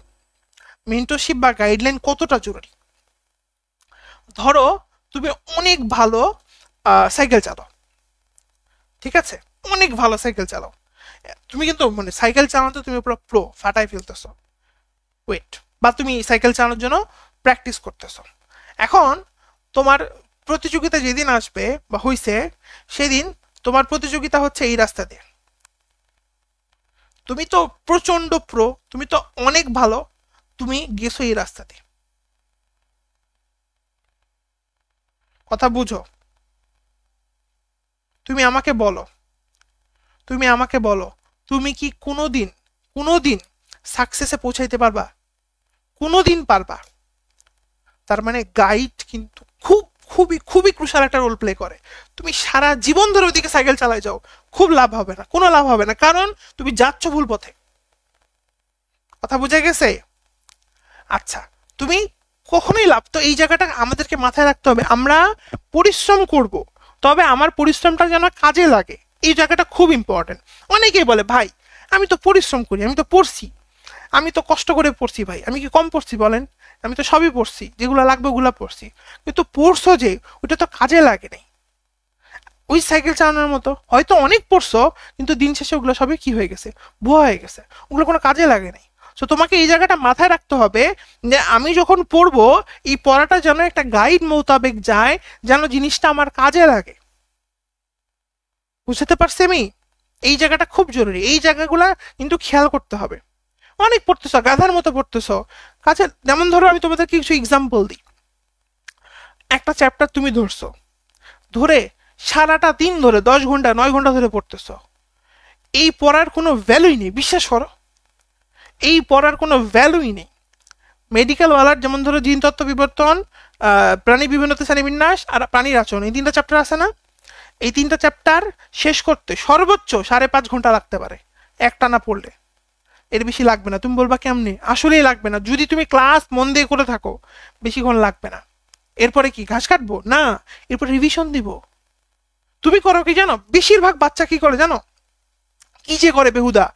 Speaker 1: মেন্টরশিপ বা গাইডলাইন কতটা জরুরি। ধরো তুমি অনেক ভালো সাইকেল চালাও, ঠিক আছে, অনেক ভালো সাইকেল চালাও, তুমি কিন্তু মানে সাইকেল চালানোতে তুমি পুরো প্রো, ফাটাই ফেলতেছো, ওয়েট, বা তুমি সাইকেল চালানোর জন্য প্র্যাকটিস করতেছো। এখন তোমার প্রতিযোগিতা যেদিন আসবে বা হইছে, সেদিন তোমার প্রতিযোগিতা হচ্ছে এই রাস্তা দিয়ে, তুমি তো প্রচন্ড প্রো, তুমি তো অনেক ভালো, তুমি গেছো এই রাস্তা দিয়ে। কথা বুঝো? তুমি আমাকে বলো, তুমি আমাকে বলো, তুমি কি কোনোদিন কোনোদিন সাকসেসে পৌঁছাইতে পারবা? কোনোদিন পারবা? তার মানে গাইড কিন্তু খুবই খুবই ক্রুশাল একটা রোল প্লে করে। তুমি সারা জীবন ধরে ওইদিকে সাইকেল চালায় যাও, খুব লাভ হবে না, কোনো লাভ হবে না, কারণ তুমি যাচ্ছ ভুল পথে। কথা বুঝে গেছে? আচ্ছা, তুমি কখনোই লাভ, তো এই জায়গাটা আমাদেরকে মাথায় রাখতে হবে। আমরা পরিশ্রম করব, তবে আমার পরিশ্রমটা যেন কাজে লাগে, এই জায়গাটা খুব ইম্পর্টেন্ট। অনেকেই বলে ভাই আমি তো পরিশ্রম করি, আমি তো পড়ছি, আমি তো কষ্ট করে পড়ছি, ভাই আমি কি কম পড়ছি বলেন? আমি তো সবই পড়ছি, যেগুলো লাগবে ওগুলো পড়ছি, কিন্তু পড়ছো যে ওটা তো কাজে লাগে নাই। ওই সাইকেল চালানোর মতো হয়তো অনেক পড়ছো, কিন্তু দিন শেষে ওগুলো সবই কি হয়ে গেছে, ভুয়া হয়ে গেছে, ওগুলো কোনো কাজে লাগে নাই। সো তোমাকে এই জায়গাটা মাথায় রাখতে হবে যে আমি যখন পড়বো, এই পড়াটা যেন একটা গাইড মোতাবেক যায়, যেন জিনিসটা আমার কাজে লাগে। বুঝতে পারছি আমি? এই জায়গাটা খুব জরুরি, এই জায়গাগুলা কিন্তু খেয়াল করতে হবে। অনেক পড়তেছ, গাধার মতো পড়তেছ কাছে। যেমন ধরো আমি তোমাদের কিছু এক্সাম্পল দিই। একটা চ্যাপ্টার তুমি ধরছো, ধরে সারাটা দিন ধরে 10 ঘন্টা 9 ঘন্টা ধরে পড়তেছ, এই পড়ার কোনো ভ্যালুই নেই, বিশ্বাস করো, এই পড়ার কোনো ভ্যালুই নেই। মেডিকেল ওয়ালার যেমন ধরো জিনতত্ত্ব বিবর্তন, প্রাণী বিভিন্নতা শ্রেণীবিন্যাস আর প্রাণীর আচরণ, এই 3টা চ্যাপ্টার আছে না, এই 3টা চ্যাপ্টার শেষ করতে সর্বোচ্চ 5.5 ঘন্টা লাগতে পারে একটা না পড়লে, এর বেশি লাগবে না। তুমি বলবা কেমনে? আসলেই লাগবে না, যদি তুমি ক্লাস মন দিয়ে করে থাকো বেশিক্ষণ লাগবে না। এরপরে কি ঘাস কাটবো না, এরপর রিভিশন দিব। তুমি করো কি জানো, বেশিরভাগ বাচ্চা কি করে জানো, কি যে করে বেহুদা,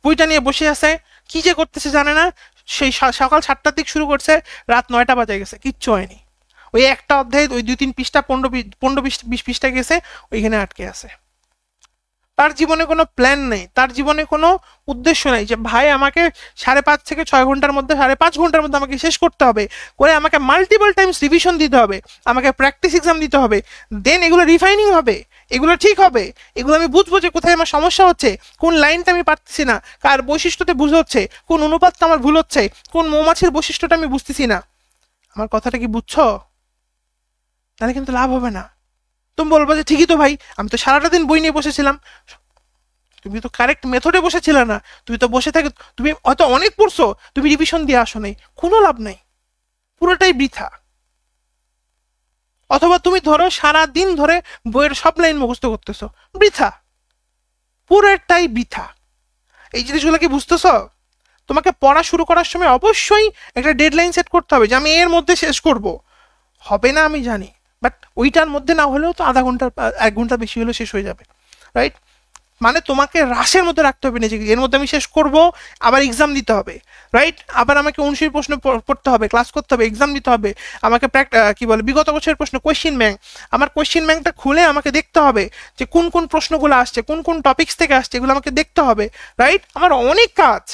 Speaker 1: বইটা নিয়ে বসে আছে, কি যে করতেছে জানে না, সেই সকাল 7টার দিক শুরু করছে, রাত 9টা বাজে গেছে, কিচ্ছু হয়নি। ওই একটা অধ্যায় ওই 2-3 পৃষ্ঠা 15-20 পৃষ্ঠা গেছে, ওইখানে আটকে আছে। তার জীবনে কোনো প্ল্যান নেই, তার জীবনে কোনো উদ্দেশ্য নেই যে ভাই আমাকে 5.5 থেকে 6 ঘন্টার মধ্যে, 5.5 ঘন্টার মধ্যে আমাকে শেষ করতে হবে, করে আমাকে মাল্টিপল টাইমস রিভিশন দিতে হবে, আমাকে প্র্যাকটিস এক্সাম দিতে হবে, দেন এগুলো রিফাইনিং হবে, এগুলো ঠিক হবে, এগুলো আমি বুঝবো যে কোথায় আমার সমস্যা হচ্ছে, কোন লাইনটা আমি পারতেছি না, কার বৈশিষ্ট্যতে ভুল হচ্ছে, কোন অনুপাতটা আমার ভুল হচ্ছে, কোন মৌমাছির বৈশিষ্ট্যটা আমি বুঝতেছি না। আমার কথাটা কি বুঝছো? তাহলে কিন্তু লাভ হবে না। তুমি বলবো যে ঠিকই তো ভাই, আমি তো সারাটা দিন বই নিয়ে বসেছিলাম। তুমি তো কারেক্ট মেথডে বসেছিলে না, তুমি তো বসে থাকে, তুমি হয়তো অনেক পড়ছো, তুমি রিভিশন দিয়ে আসো নাই, কোনো লাভ নাই, পুরোটাই বৃথা। অথবা তুমি ধরো সারা দিন ধরে বইয়ের সব লাইন মুখস্থ করতেছো, বৃথা, পুরোটাই বৃথা। এই জিনিসগুলো কি বুঝতেছ? তোমাকে পড়া শুরু করার সময় অবশ্যই একটা ডেডলাইন সেট করতে হবে যে আমি এর মধ্যে শেষ করব। হবে না আমি জানি, বাট ওইটার মধ্যে না হলেও তো আধা ঘন্টা 1 ঘন্টা বেশি হলেও শেষ হয়ে যাবে, রাইট? মানে তোমাকে রাশের মধ্যে রাখতে হবে নিজেকে, এর মধ্যে আমি শেষ করব, আবার এক্সাম দিতে হবে, রাইট? আবার আমাকে 79 প্রশ্ন পড়তে হবে, ক্লাস করতে হবে, এক্সাম দিতে হবে, আমাকে কি বলে বিগত বছরের প্রশ্ন, কোয়েশ্চেন ব্যাংক, আমার কোয়েশ্চেন ব্যাংকটা খুলে আমাকে দেখতে হবে যে কোন কোন প্রশ্নগুলো আসছে, কোন কোন টপিক্স থেকে আসছে, এগুলো আমাকে দেখতে হবে, রাইট? আমার অনেক কাজ,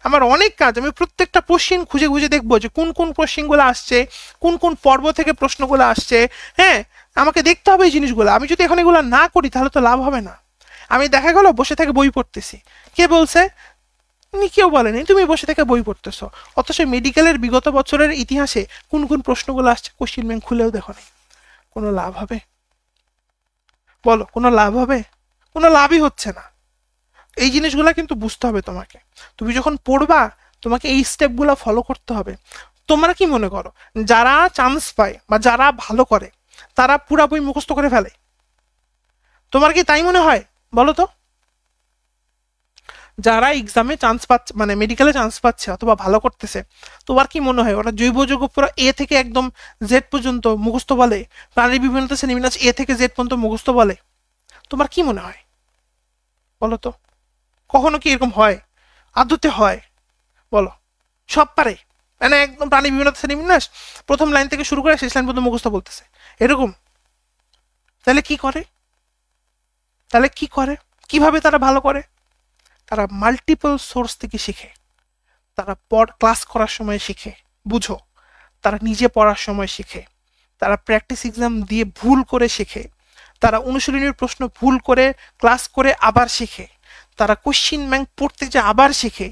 Speaker 1: আমার অনেক কাজ, আমি প্রত্যেকটা কোশ্চিন খুঁজে খুঁজে দেখবো যে কোন কোন কোশ্চিনগুলো আসছে, কোন কোন পর্ব থেকে প্রশ্নগুলো আসছে, হ্যাঁ, আমাকে দেখতে হবে এই জিনিসগুলো। আমি যদি এখন এগুলো না করি তাহলে তো লাভ হবে না। আমি দেখা গেল বসে থেকে বই পড়তেছি, কে বলছে? কেউ বলেনি, তুমি বসে থেকে বই পড়তেছো, অথচ মেডিকেলের বিগত বছরের ইতিহাসে কোন কোন প্রশ্নগুলো আসছে কোশ্চিন ব্যাংক খুলেও দেখো নি। কোনো লাভ হবে? বলো, কোনো লাভ হবে? কোনো লাভই হচ্ছে না। এই জিনিসগুলো কিন্তু বুঝতে হবে তোমাকে। তুমি যখন পড়বা তোমাকে এই স্টেপগুলো ফলো করতে হবে। তোমরা কি মনে করো যারা চান্স পায় বা যারা ভালো করে তারা পুরা বই মুখস্থ করে ফেলে? তোমার কি তাই মনে হয় বলো তো? যারা এক্সামে চান্স পাচ্ছে মানে মেডিকেলে চান্স পাচ্ছে অথবা ভালো করতেছে, তোমার কি মনে হয় ওরা জৈব যৌগ পুরো এ থেকে একদম জেড পর্যন্ত মুখস্থ বলে? প্রাণীর বিভিন্নতা শ্রেণীবিন্যাস এ থেকে জেড পর্যন্ত মুখস্থ বলে? তোমার কি মনে হয় বলো তো? কখনো কি এরকম হয়? আদতে হয় বলো? সব পারে মানে একদম প্রাণী বিভিন্নতা শ্রেণীবিন্যাস প্রথম লাইন থেকে শুরু করে শেষ লাইন পর্যন্ত মুখস্থ বলতেছে এরকম? তাহলে কি করে? তাহলে কি করে? কিভাবে তারা ভালো করে? তারা মাল্টিপল সোর্স থেকে শিখে। তারা ক্লাস করার সময় শিখে, বুঝো। তারা নিজে পড়ার সময় শিখে। তারা প্র্যাকটিস এক্সাম দিয়ে ভুল করে শেখে। তারা অনুশীলনীর প্রশ্ন ভুল করে ক্লাস করে আবার শেখে। তারা কোশ্চিন ব্যাংক পড়তে যে আবার শেখে।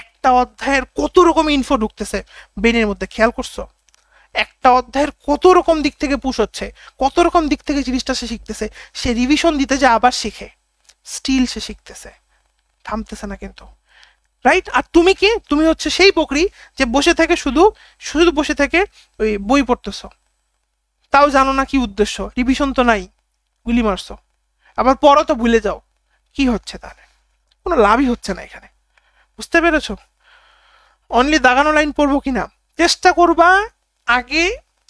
Speaker 1: একটা অধ্যায়ের কত রকম ইনফো ঢুকতেছে ব্রেনের মধ্যে, খেয়াল করছো? একটা অধ্যায়ের কত রকম দিক থেকে পুশ হচ্ছে, কত রকম দিক থেকে জিনিসটা সে শিখতেছে। সে রিভিশন দিতে যে আবার শিখে, স্টিল সে শিখতেছে, থামতেছে না কিন্তু। রাইট? আর তুমি কি? তুমি হচ্ছে সেই বকরি যে বসে থেকে শুধু শুধু বসে থেকে ওই বই পড়তেছ, তাও জানো না কি উদ্দেশ্য, রিভিশন তো নাই, গুলি মারছো, আবার পড়ো তো ভুলে যাও। কি হচ্ছে তাহলে? কোনো লাভই হচ্ছে না এখানে। বুঝতে পেরেছো? অনলি দাগানো লাইন পড়বো কিনা চেষ্টা করবা আগে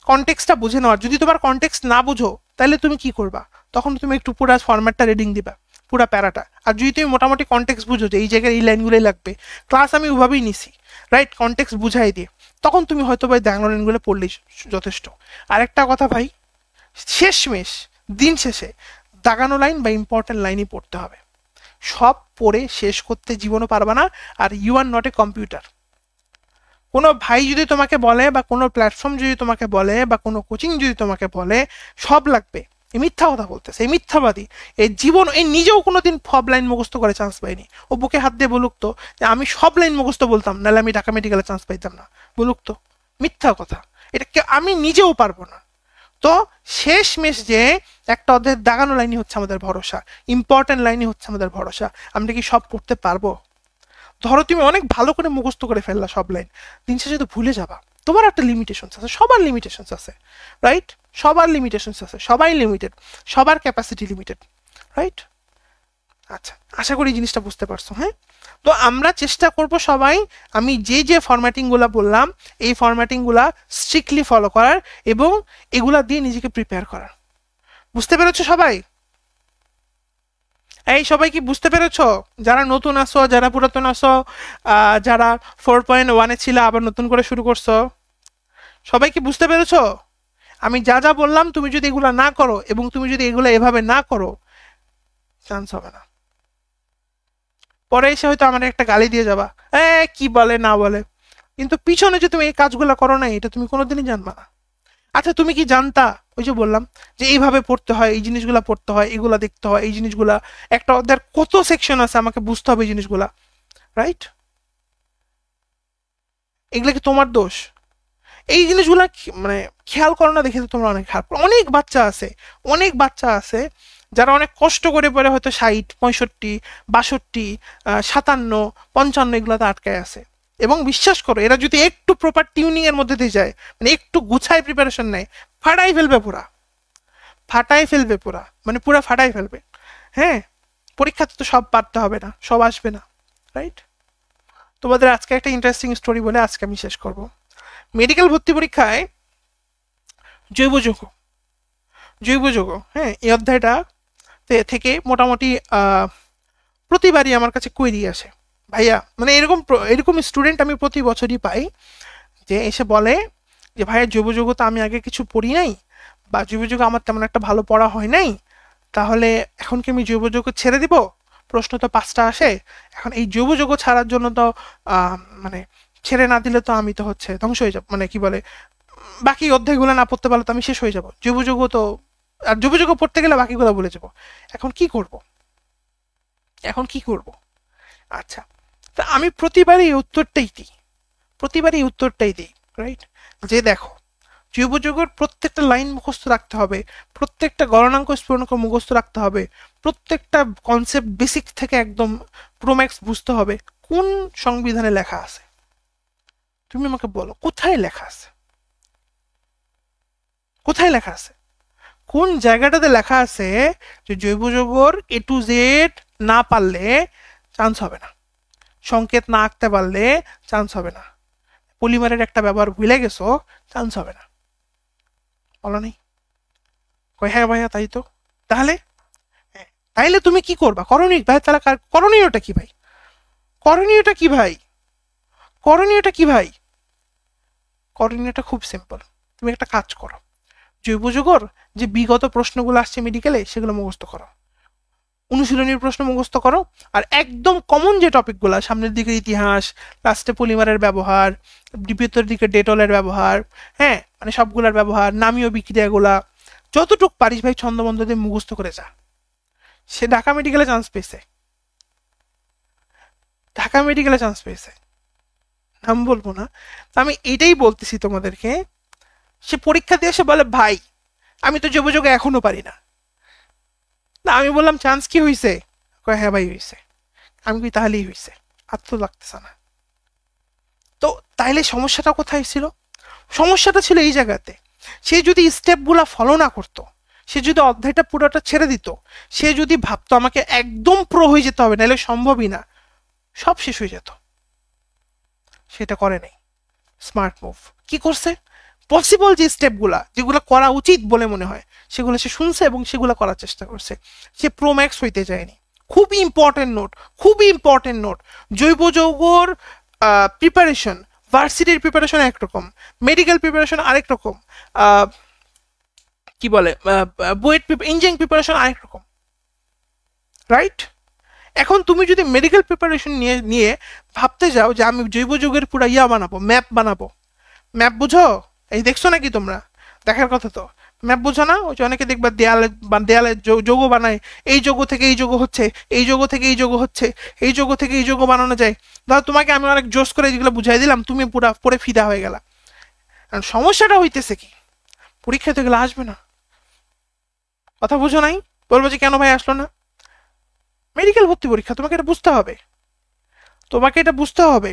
Speaker 1: কনটেক্সটটা বুঝে নেওয়ার। যদি তোমার কনটেক্সট না বুঝো তাহলে তুমি কি করবা? তখন তুমি একটু পুরো ফরম্যাটটা রিডিং দিবা, পুরো প্যারাটা। আর যদি তুমি মোটামুটি কনটেক্সট বুঝো যে এই জায়গায় এই লাইনগুলোই লাগবে, ক্লাস আমি ওভাবেই নিছি, রাইট, কনটেক্সট বুঝাই দিয়ে, তখন তুমি হয়তো ভাই দাগানো লাইনগুলো পড়লেই যথেষ্ট। আরেকটা কথা ভাই, শেষমেশ দিন শেষে দাগানো লাইন বা ইম্পর্টেন্ট লাইনই পড়তে হবে। সব পড়ে শেষ করতে জীবনও পারবা না। আর you are not a computer. কোনো ভাই যদি তোমাকে বলে বা কোনো প্ল্যাটফর্ম যদি তোমাকে বলে বা কোনো কোচিং যদি তোমাকে বলে সব লাগবে, এই মিথ্যা কথা বলতেছে, এই মিথ্যাবাদী। এই জীবন এই নিজেও কোনোদিন সব লাইন মুখস্থ করে চান্স পাইনি। ও বুকে হাত দিয়ে বলুক তো যে আমি সব লাইন মুখস্থ বলতাম, নাহলে আমি ঢাকা মেডিকেলে চান্স পাইতাম না। বলুক তো, মিথ্যা কথা। এটা আমি নিজেও পারবো না। তো শেষমেশ যে একটা অধ্যায়ের দাগানো লাইনই হচ্ছে আমাদের ভরসা, ইম্পর্টেন্ট লাইনই হচ্ছে আমাদের ভরসা। আমরা কি সব পড়তে পারবো? ধরো তুমি অনেক ভালো করে মুখস্থ করে ফেললা সব লাইন, দিন শেষে তো ভুলে যাবা। তোমার একটা লিমিটেশনস আছে, সবার লিমিটেশনস আছে, রাইট? সবার লিমিটেশনস আছে, সবাই লিমিটেড, সবার ক্যাপাসিটি লিমিটেড, রাইট? আচ্ছা, আশা করি জিনিসটা বুঝতে পারছো। হ্যাঁ, তো আমরা চেষ্টা করব সবাই আমি যে যে ফরম্যাটিংগুলো বললাম এই ফরম্যাটিংগুলো স্ট্রিক্টলি ফলো করার এবং এগুলা দিয়ে নিজেকে প্রিপেয়ার করার। বুঝতে পেরেছো সবাই? এই সবাই কি বুঝতে পেরেছো? যারা নতুন আসো, যারা পুরাতন আসো, যারা 4.1-এ ছিল আবার নতুন করে শুরু করছো, সবাই কি বুঝতে পেরেছো? আমি যা যা বললাম তুমি যদি এগুলা না করো এবং তুমি যদি এগুলো এভাবে না করো, চান্স হবে না। পরে এসে হয়তো আমার একটা গালি দিয়ে যাবা, কি বলে না বলে, কিন্তু পিছনে যে তুমি এই কাজগুলো করো না এটা তুমি কোনোদিনই জানবা না। আচ্ছা, তুমি কি জানতা ওই যে বললাম যে এইভাবে পড়তে হয়, এই জিনিসগুলা পড়তে হয়, এগুলা দেখতে হয়, এই জিনিসগুলা, একটা অধ্যায়ের কত সেকশন আছে আমাকে বুঝতে হবে এই জিনিসগুলা, রাইট? এগুলা কি তোমার দোষ? এই জিনিসগুলা মানে খেয়াল করো না দেখে তো তোমরা অনেক খারাপ। অনেক বাচ্চা আছে, অনেক বাচ্চা আছে যারা অনেক কষ্ট করে পড়ে হয়তো 60, 65, 62, 57, 55 এগুলাতে আটকায় আছে। এবং বিশ্বাস করো এরা যদি একটু প্রপার টিউনিং এর মধ্যে দিয়ে যায়, মানে একটু গুছায় প্রিপারেশন নেয়, ফাটাই ফেলবে পুরা, ফাটাই ফেলবে পুরা, মানে পুরা ফাটাই ফেলবে। হ্যাঁ, পরীক্ষাতে তো সব পারতে হবে না, সব আসবে না, রাইট? তোমাদের আজকে একটা ইন্টারেস্টিং স্টোরি বলে আজকে আমি শেষ করব। মেডিকেল ভর্তি পরীক্ষায় জৈব যৌগ, জৈব যৌগ, হ্যাঁ, এই অধ্যায়টা থেকে মোটামুটি প্রতিবারই আমার কাছে কোয়েরি আসে ভাইয়া, মানে এরকম এরকম স্টুডেন্ট আমি প্রতি বছরই পাই যে এসে বলে যে ভাইয়া জৈব যৌগ তো আমি আগে কিছু পড়ি নাই, বা জৈব যৌগ আমার তেমন একটা ভালো পড়া হয় নাই, তাহলে এখন কি আমি জৈব যৌগ ছেড়ে দিব? প্রশ্ন তো 5টা আসে, এখন এই জৈব যৌগ ছাড়ার জন্য তো মানে ছেড়ে না দিলে তো আমি তো হচ্ছে ধ্বংস হয়ে যাব, মানে কি বলে বাকি অধ্যায়গুলো না পড়তে পারলে তো আমি শেষ হয়ে যাব। জৈব যৌগ তো, আর জৈব যৌগ পড়তে গেলে বাকিগুলো ভুলে যাব। এখন কি করব? এখন কি করব? আচ্ছা, তা আমি প্রতিবারই এই উত্তরটাই দিই, প্রতিবারই এই উত্তরটাই দিই, রাইট? যে দেখো, জৈব যৌগের প্রত্যেকটা লাইন মুখস্থ রাখতে হবে, প্রত্যেকটা গণনাঙ্ক স্ফুটনাঙ্ক মুখস্থ রাখতে হবে, প্রত্যেকটা কনসেপ্ট বেসিক থেকে একদম প্রোম্যাক্স বুঝতে হবে। কোন সংবিধানে লেখা আছে? তুমি আমাকে বলো কোথায় লেখা আছে? কোথায় লেখা আছে? কোন জায়গাটাতে লেখা আছে যে জৈব যৌগর এ টু জেড না পারলে চান্স হবে না, সংকেত না আঁকতে পারলে চান্স হবে না, পলিমারের একটা ব্যবহার ভুলে গেছো, চান্স হবে না? বলো নেই? কয় হ্যাঁ ভাইয়া তাই তো। তাহলে তাইলে তুমি কি করবা? করণীয় ভাই, তাহলে করণীয়টা কি ভাই? করণীয়টা কি ভাই? করণীয়টা কি ভাই? করণীয়টা খুব সিম্পল। তুমি একটা কাজ করো, জৈব যৌগর যে বিগত প্রশ্নগুলো আসছে মেডিকেলে সেগুলো মুখস্থ করো, অনুশীলনীর প্রশ্ন মুখস্থ করো, আর একদম কমন যে টপিকগুলো সামনের দিকে ইতিহাস, লাস্টে পলিমারের ব্যবহার, দ্বিতীয় দিকে ডেটলের ব্যবহার, হ্যাঁ মানে সবগুলোর ব্যবহার, নামীয় বিক্রিয়াগুলা যতটুক পারিস ভাই ছন্দবন্ধ দিয়ে মুখস্থ করে যা। সে ঢাকা মেডিকেলে চান্স পেয়েছে, ঢাকা মেডিকেলে চান্স পেয়েছে, নাম বলবো না। আমি এটাই বলতেছি তোমাদেরকে। সে পরীক্ষা দিয়ে এসে বলে ভাই আমি তো জৈব যৌগ এখনো পারি না। না আমি বললাম চান্স কি হয়েছে? হ্যাঁ ভাই হয়েছে। আমি কি তাহলেই হয়েছে? আর তো লাগতেছে না। তো তাইলে সমস্যাটা কোথায় ছিল? সমস্যাটা ছিল এই জায়গাতে, সে যদি স্টেপগুলা ফলো না করতো, সে যদি অধ্যায়টা পুরোটা ছেড়ে দিত, সে যদি ভাবতো আমাকে একদম প্রো হয়ে যেতে হবে নাহলে সম্ভবই না, সব শেষ হয়ে যেত। সেটা করে নাই। স্মার্ট মুভ কি করছে? পসিবল যে স্টেপগুলা যেগুলো করা উচিত বলে মনে হয় সেগুলো সে শুনছে এবং সেগুলো করার চেষ্টা করছে। সে প্রোম্যাক্স হইতে যায়নি। খুবই ইম্পর্টেন্ট নোট, খুবই ইম্পর্টেন্ট নোট। জৈব যৌগর প্রিপারেশন, ভার্সিটির প্রিপারেশন একরকম, মেডিকেল প্রিপারেশন আরেক রকম, কি বলে বুয়েট ইঞ্জিনিয়ারিং প্রিপারেশন আরেক রকম, রাইট? এখন তুমি যদি মেডিকেল প্রিপারেশন নিয়ে নিয়ে ভাবতে যাও যে আমি জৈব যৌগের পুরো ইয়া বানাবো, ম্যাপ বানাবো, ম্যাপ বুঝো? এই দেখছো নাকি তোমরা? দেখার কথা তো। ম্যাপ বুঝো না? ওই যে অনেকে দেখবা দেয়ালে দেয়ালে যৌগ বানায়, এই যৌগ থেকে এই যৌগ হচ্ছে, এই যৌগ থেকে এই যৌগ হচ্ছে, এই যৌগ থেকে এই যৌগ বানানো যায়। ধরো তোমাকে আমি অনেক জোস করে যেগুলো বুঝাই দিলাম, তুমি পুরা পরে ফিদা হয়ে গেলা। কারণ সমস্যাটা হইতেছে কি, পরীক্ষাতে এগুলো আসবে না। কথা বুঝো নাই? বলবো যে কেন ভাই আসলো না? মেডিকেল ভর্তি পরীক্ষা, তোমাকে এটা বুঝতে হবে, তোমাকে এটা বুঝতে হবে।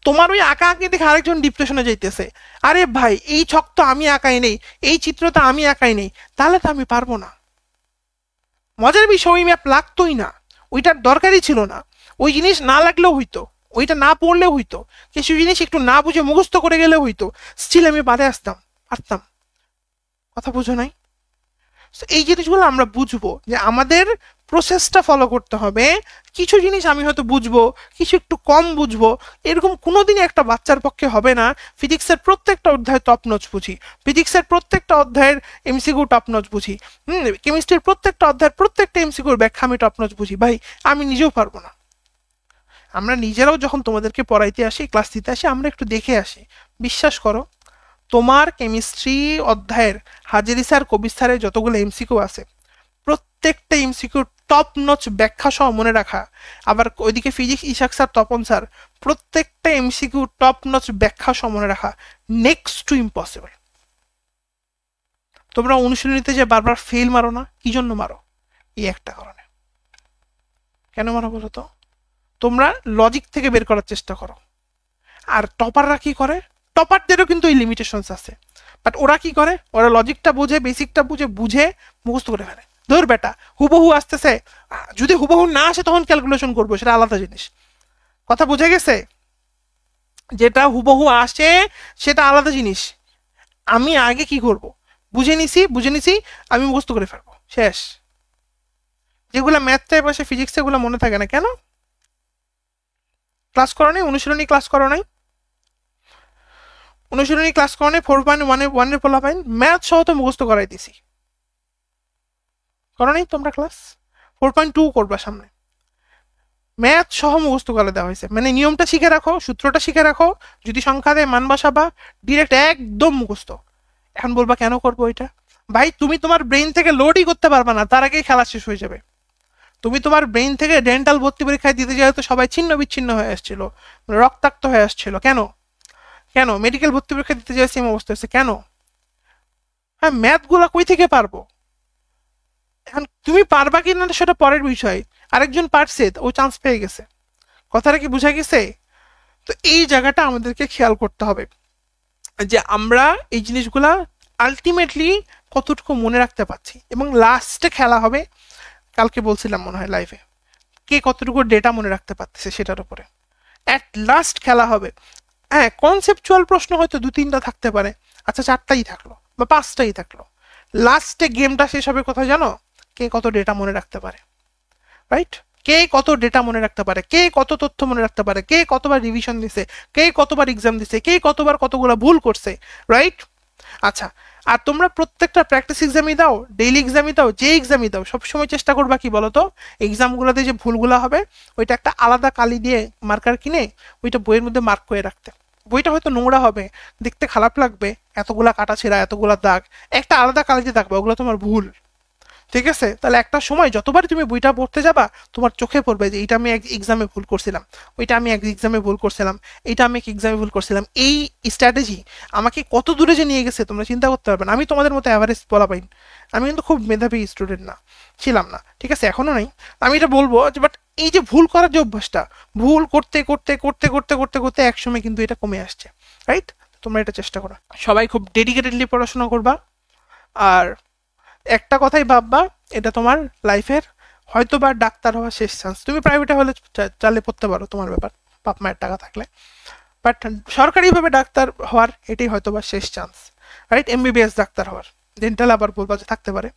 Speaker 1: তোমার ওই আঁকা আঁকি দেখে আরেকজন ডিপ্রেশনে যাইতেছে, আরে ভাই এই ছক তো আমি আঁকাই নেই, এই চিত্র তো আমি আঁকাই নেই, তাহলে তো আমি পারবো না। মজার বিষয় ওই ম্যাপ লাগতোই না, ওইটার দরকারই ছিল না। ওই জিনিস না লাগলেও হইতো, ওইটা না পড়লেও হইতো, কিছু জিনিস একটু না বুঝে মুখস্থ করে গেলেও হইতো, স্টিল আমি বাদে আসতাম, পারতাম। কথা বুঝো নাই? এই জিনিসগুলো আমরা বুঝবো যে আমাদের প্রসেসটা ফলো করতে হবে। কিছু জিনিস আমি হয়তো বুঝবো, কিছু একটু কম বুঝবো, এরকম কোনোদিনই একটা বাচ্চার পক্ষে হবে না। ফিজিক্সের প্রত্যেকটা অধ্যায় টপ নচ বুঝি, ফিজিক্সের প্রত্যেকটা অধ্যায়ের এমসিকিউ টপ নচ বুঝি, কেমিস্ট্রির প্রত্যেকটা অধ্যায়ের প্রত্যেকটা এমসিকিউর ব্যাখ্যা আমি টপ নচ বুঝি। ভাই আমি নিজেও পারবো না। আমরা নিজেরাও যখন তোমাদেরকে পড়াইতে আসি, ক্লাস দিতে আসি, আমরা একটু দেখে আসি। বিশ্বাস করো, তোমার কেমিস্ট্রি অধ্যায়ের হাজিরি স্যার, কবির স্যারের যতগুলো এমসিকিউ আছে, প্রত্যেকটা এমসিকিউ টপ নচ ব্যাখ্যা সহ মনে রাখা। আবার ওইদিকে physics Ishaq sir, Tapan sir, প্রত্যেকটা এমসিকিউ টপ নচ ব্যাখ্যা সহ মনে রাখা নেক্সট টু ইম্পসিবল। তোমরা অনুশীলনীতে যে বারবার ফেল মারো না, কি জন্য মারো? এই একটা কারণে। কেন মারো বলো তো? তোমরা লজিক থেকে বের করার চেষ্টা করো। আর টপাররা কি করে? টপারদেরও কিন্তু এই লিমিটেশনস আছে, বাট ওরা কি করে? ওরা লজিকটা বুঝে, বেসিকটা বুঝে বুঝে মুখস্থ করে ফেলে। ধর বেটা হুবহু আসতেছে, যদি হুবহু না আসে তখন ক্যালকুলেশন করবো, সেটা আলাদা জিনিস। কথা বুঝে গেছে? যেটা হুবহু আসে সেটা আলাদা জিনিস। আমি আগে কি করব? বুঝে নিছি, বুঝে নিছি, আমি মুখস্থ করে ফেলবো, শেষ। যেগুলো ম্যাথটায় বসে ফিজিক্স এগুলো মনে থাকে না কেন? ক্লাস করো নাই? অনুশীলনী ক্লাস করো নাই? অনুশীলনী ক্লাস করো নাই? 4.1 পোলা পাইন ম্যাথ সহ তো মুখস্থ করাই দিছি, করো নাই তোমরা? ক্লাস 4.2 করবা সামনে, ম্যাথ সহ মুখস্থ করে দেওয়া হয়েছে। মানে নিয়মটা শিখে রাখো, সূত্রটা শিখে রাখো, যদি সংখ্যা দেয় মান বসাবা, ডিরেক্ট একদম মুখস্থ। এখন বলবা কেন করবো এটা? ভাই তুমি তোমার ব্রেন থেকে লোডই করতে পারবা না, তার আগেই খেলা শেষ হয়ে যাবে। তুমি তোমার ব্রেন থেকে ডেন্টাল ভর্তি পরীক্ষায় দিতে যাও তো সবাই ছিন্ন বিচ্ছিন্ন হয়ে আসছিল, রক্তাক্ত হয়ে আসছিল। কেন? কেন মেডিকেল ভর্তি পরীক্ষা দিতে যাই সেম অবস্থা হচ্ছে কেন? হ্যাঁ, ম্যাথগুলা কই থেকে পারবো? এখন তুমি পারবা কি না সেটা পরের বিষয়, আরেকজন পারছে ও চান্স পেয়ে গেছে, কথাটা কি বুঝা গেছে? তো এই জায়গাটা আমাদেরকে খেয়াল করতে হবে যে আমরা এই জিনিসগুলা আলটিমেটলি কতটুকু মনে রাখতে পারছি। এবং লাস্টে খেলা হবে, কালকে বলছিলাম মনে হয় লাইভে, কে কতটুকু ডেটা মনে রাখতে পারতেছে সেটার উপরে অ্যাট লাস্ট খেলা হবে। হ্যাঁ, কনসেপচুয়াল প্রশ্ন হয়তো 2-3টা থাকতে পারে, আচ্ছা 4টাই থাকলো বা 5টাই থাকলো, লাস্টে গেমটা শেষ হবে কোথায় জানো? কে কত ডেটা মনে রাখতে পারে, রাইট? কে কত ডেটা মনে রাখতে পারে, কে কত তথ্য মনে রাখতে পারে, কে কতবার রিভিশন দিছে, কে কতবার এক্সাম দিছে, কে কতবার কতগুলো ভুল করছে, রাইট? আচ্ছা, আর তোমরা প্রত্যেকটা প্র্যাকটিস এক্সামই দাও, ডেইলি এক্সামই দাও, যে এক্সামই দাও, সবসময় চেষ্টা করবা কি বলতো, এক্সামগুলোতে যে ভুলগুলো হবে ওইটা একটা আলাদা কালি দিয়ে মার্কার কিনে ওইটা বইয়ের মধ্যে মার্ক করে রাখতে। বইটা হয়তো নোংরা হবে, দেখতে খারাপ লাগবে, এতগুলা কাটা ছেঁড়া, এতগুলা দাগ, একটা আলাদা কালিতে থাকবে ওগুলো তোমার ভুল, ঠিক আছে? তাহলে একটা সময় যতবার তুমি বইটা পড়তে যাবা তোমার চোখে পড়বে যে এইটা আমি এক এক্সামে ভুল করছিলাম, ওইটা আমি এক এক্সামে ভুল করছিলাম, এইটা আমি এক এক্সামে ভুল করছিলাম। এই স্ট্র্যাটেজি আমাকে কত দূরে যে নিয়ে গেছে তোমরা চিন্তা করতে পারবে না। আমি তোমাদের মতো অ্যাভারেজ বলা পাইনি, আমি কিন্তু খুব মেধাবী স্টুডেন্ট না, ছিলাম না, ঠিক আছে, এখনো নেই। আমি এটা বলবো যে বাট এই যে ভুল করার যে অভ্যাসটা, ভুল করতে করতে করতে করতে করতে করতে একসময় কিন্তু এটা কমে আসছে, রাইট? তোমরা এটা চেষ্টা করো, সবাই খুব ডেডিকেটেডলি পড়াশোনা করবা। আর একটা কথাই ভাববা, এটা তোমার লাইফের হয়তো বা ডাক্তার হওয়ার শেষ চান্স। তুমি প্রাইভেটে হলে চালে পড়তে পারো, তোমার ব্যাপার, বাপ মায়ের টাকা থাকলে, বাট সরকারিভাবে ডাক্তার হওয়ার এটাই হয়তো বা শেষ চান্স, রাইট? এমবিবিএস ডাক্তার হওয়ার, ডেন্টাল আবার বলবা যে থাকতে পারে।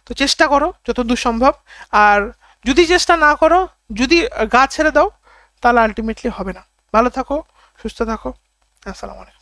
Speaker 1: তো চেষ্টা করো যতদূর সম্ভব। আর যদি চেষ্টা না করো, যদি গা ছেড়ে দাও, তাহলে আলটিমেটলি হবে না। ভালো থাকো, সুস্থ থাকো, আসসালামু আলাইকুম।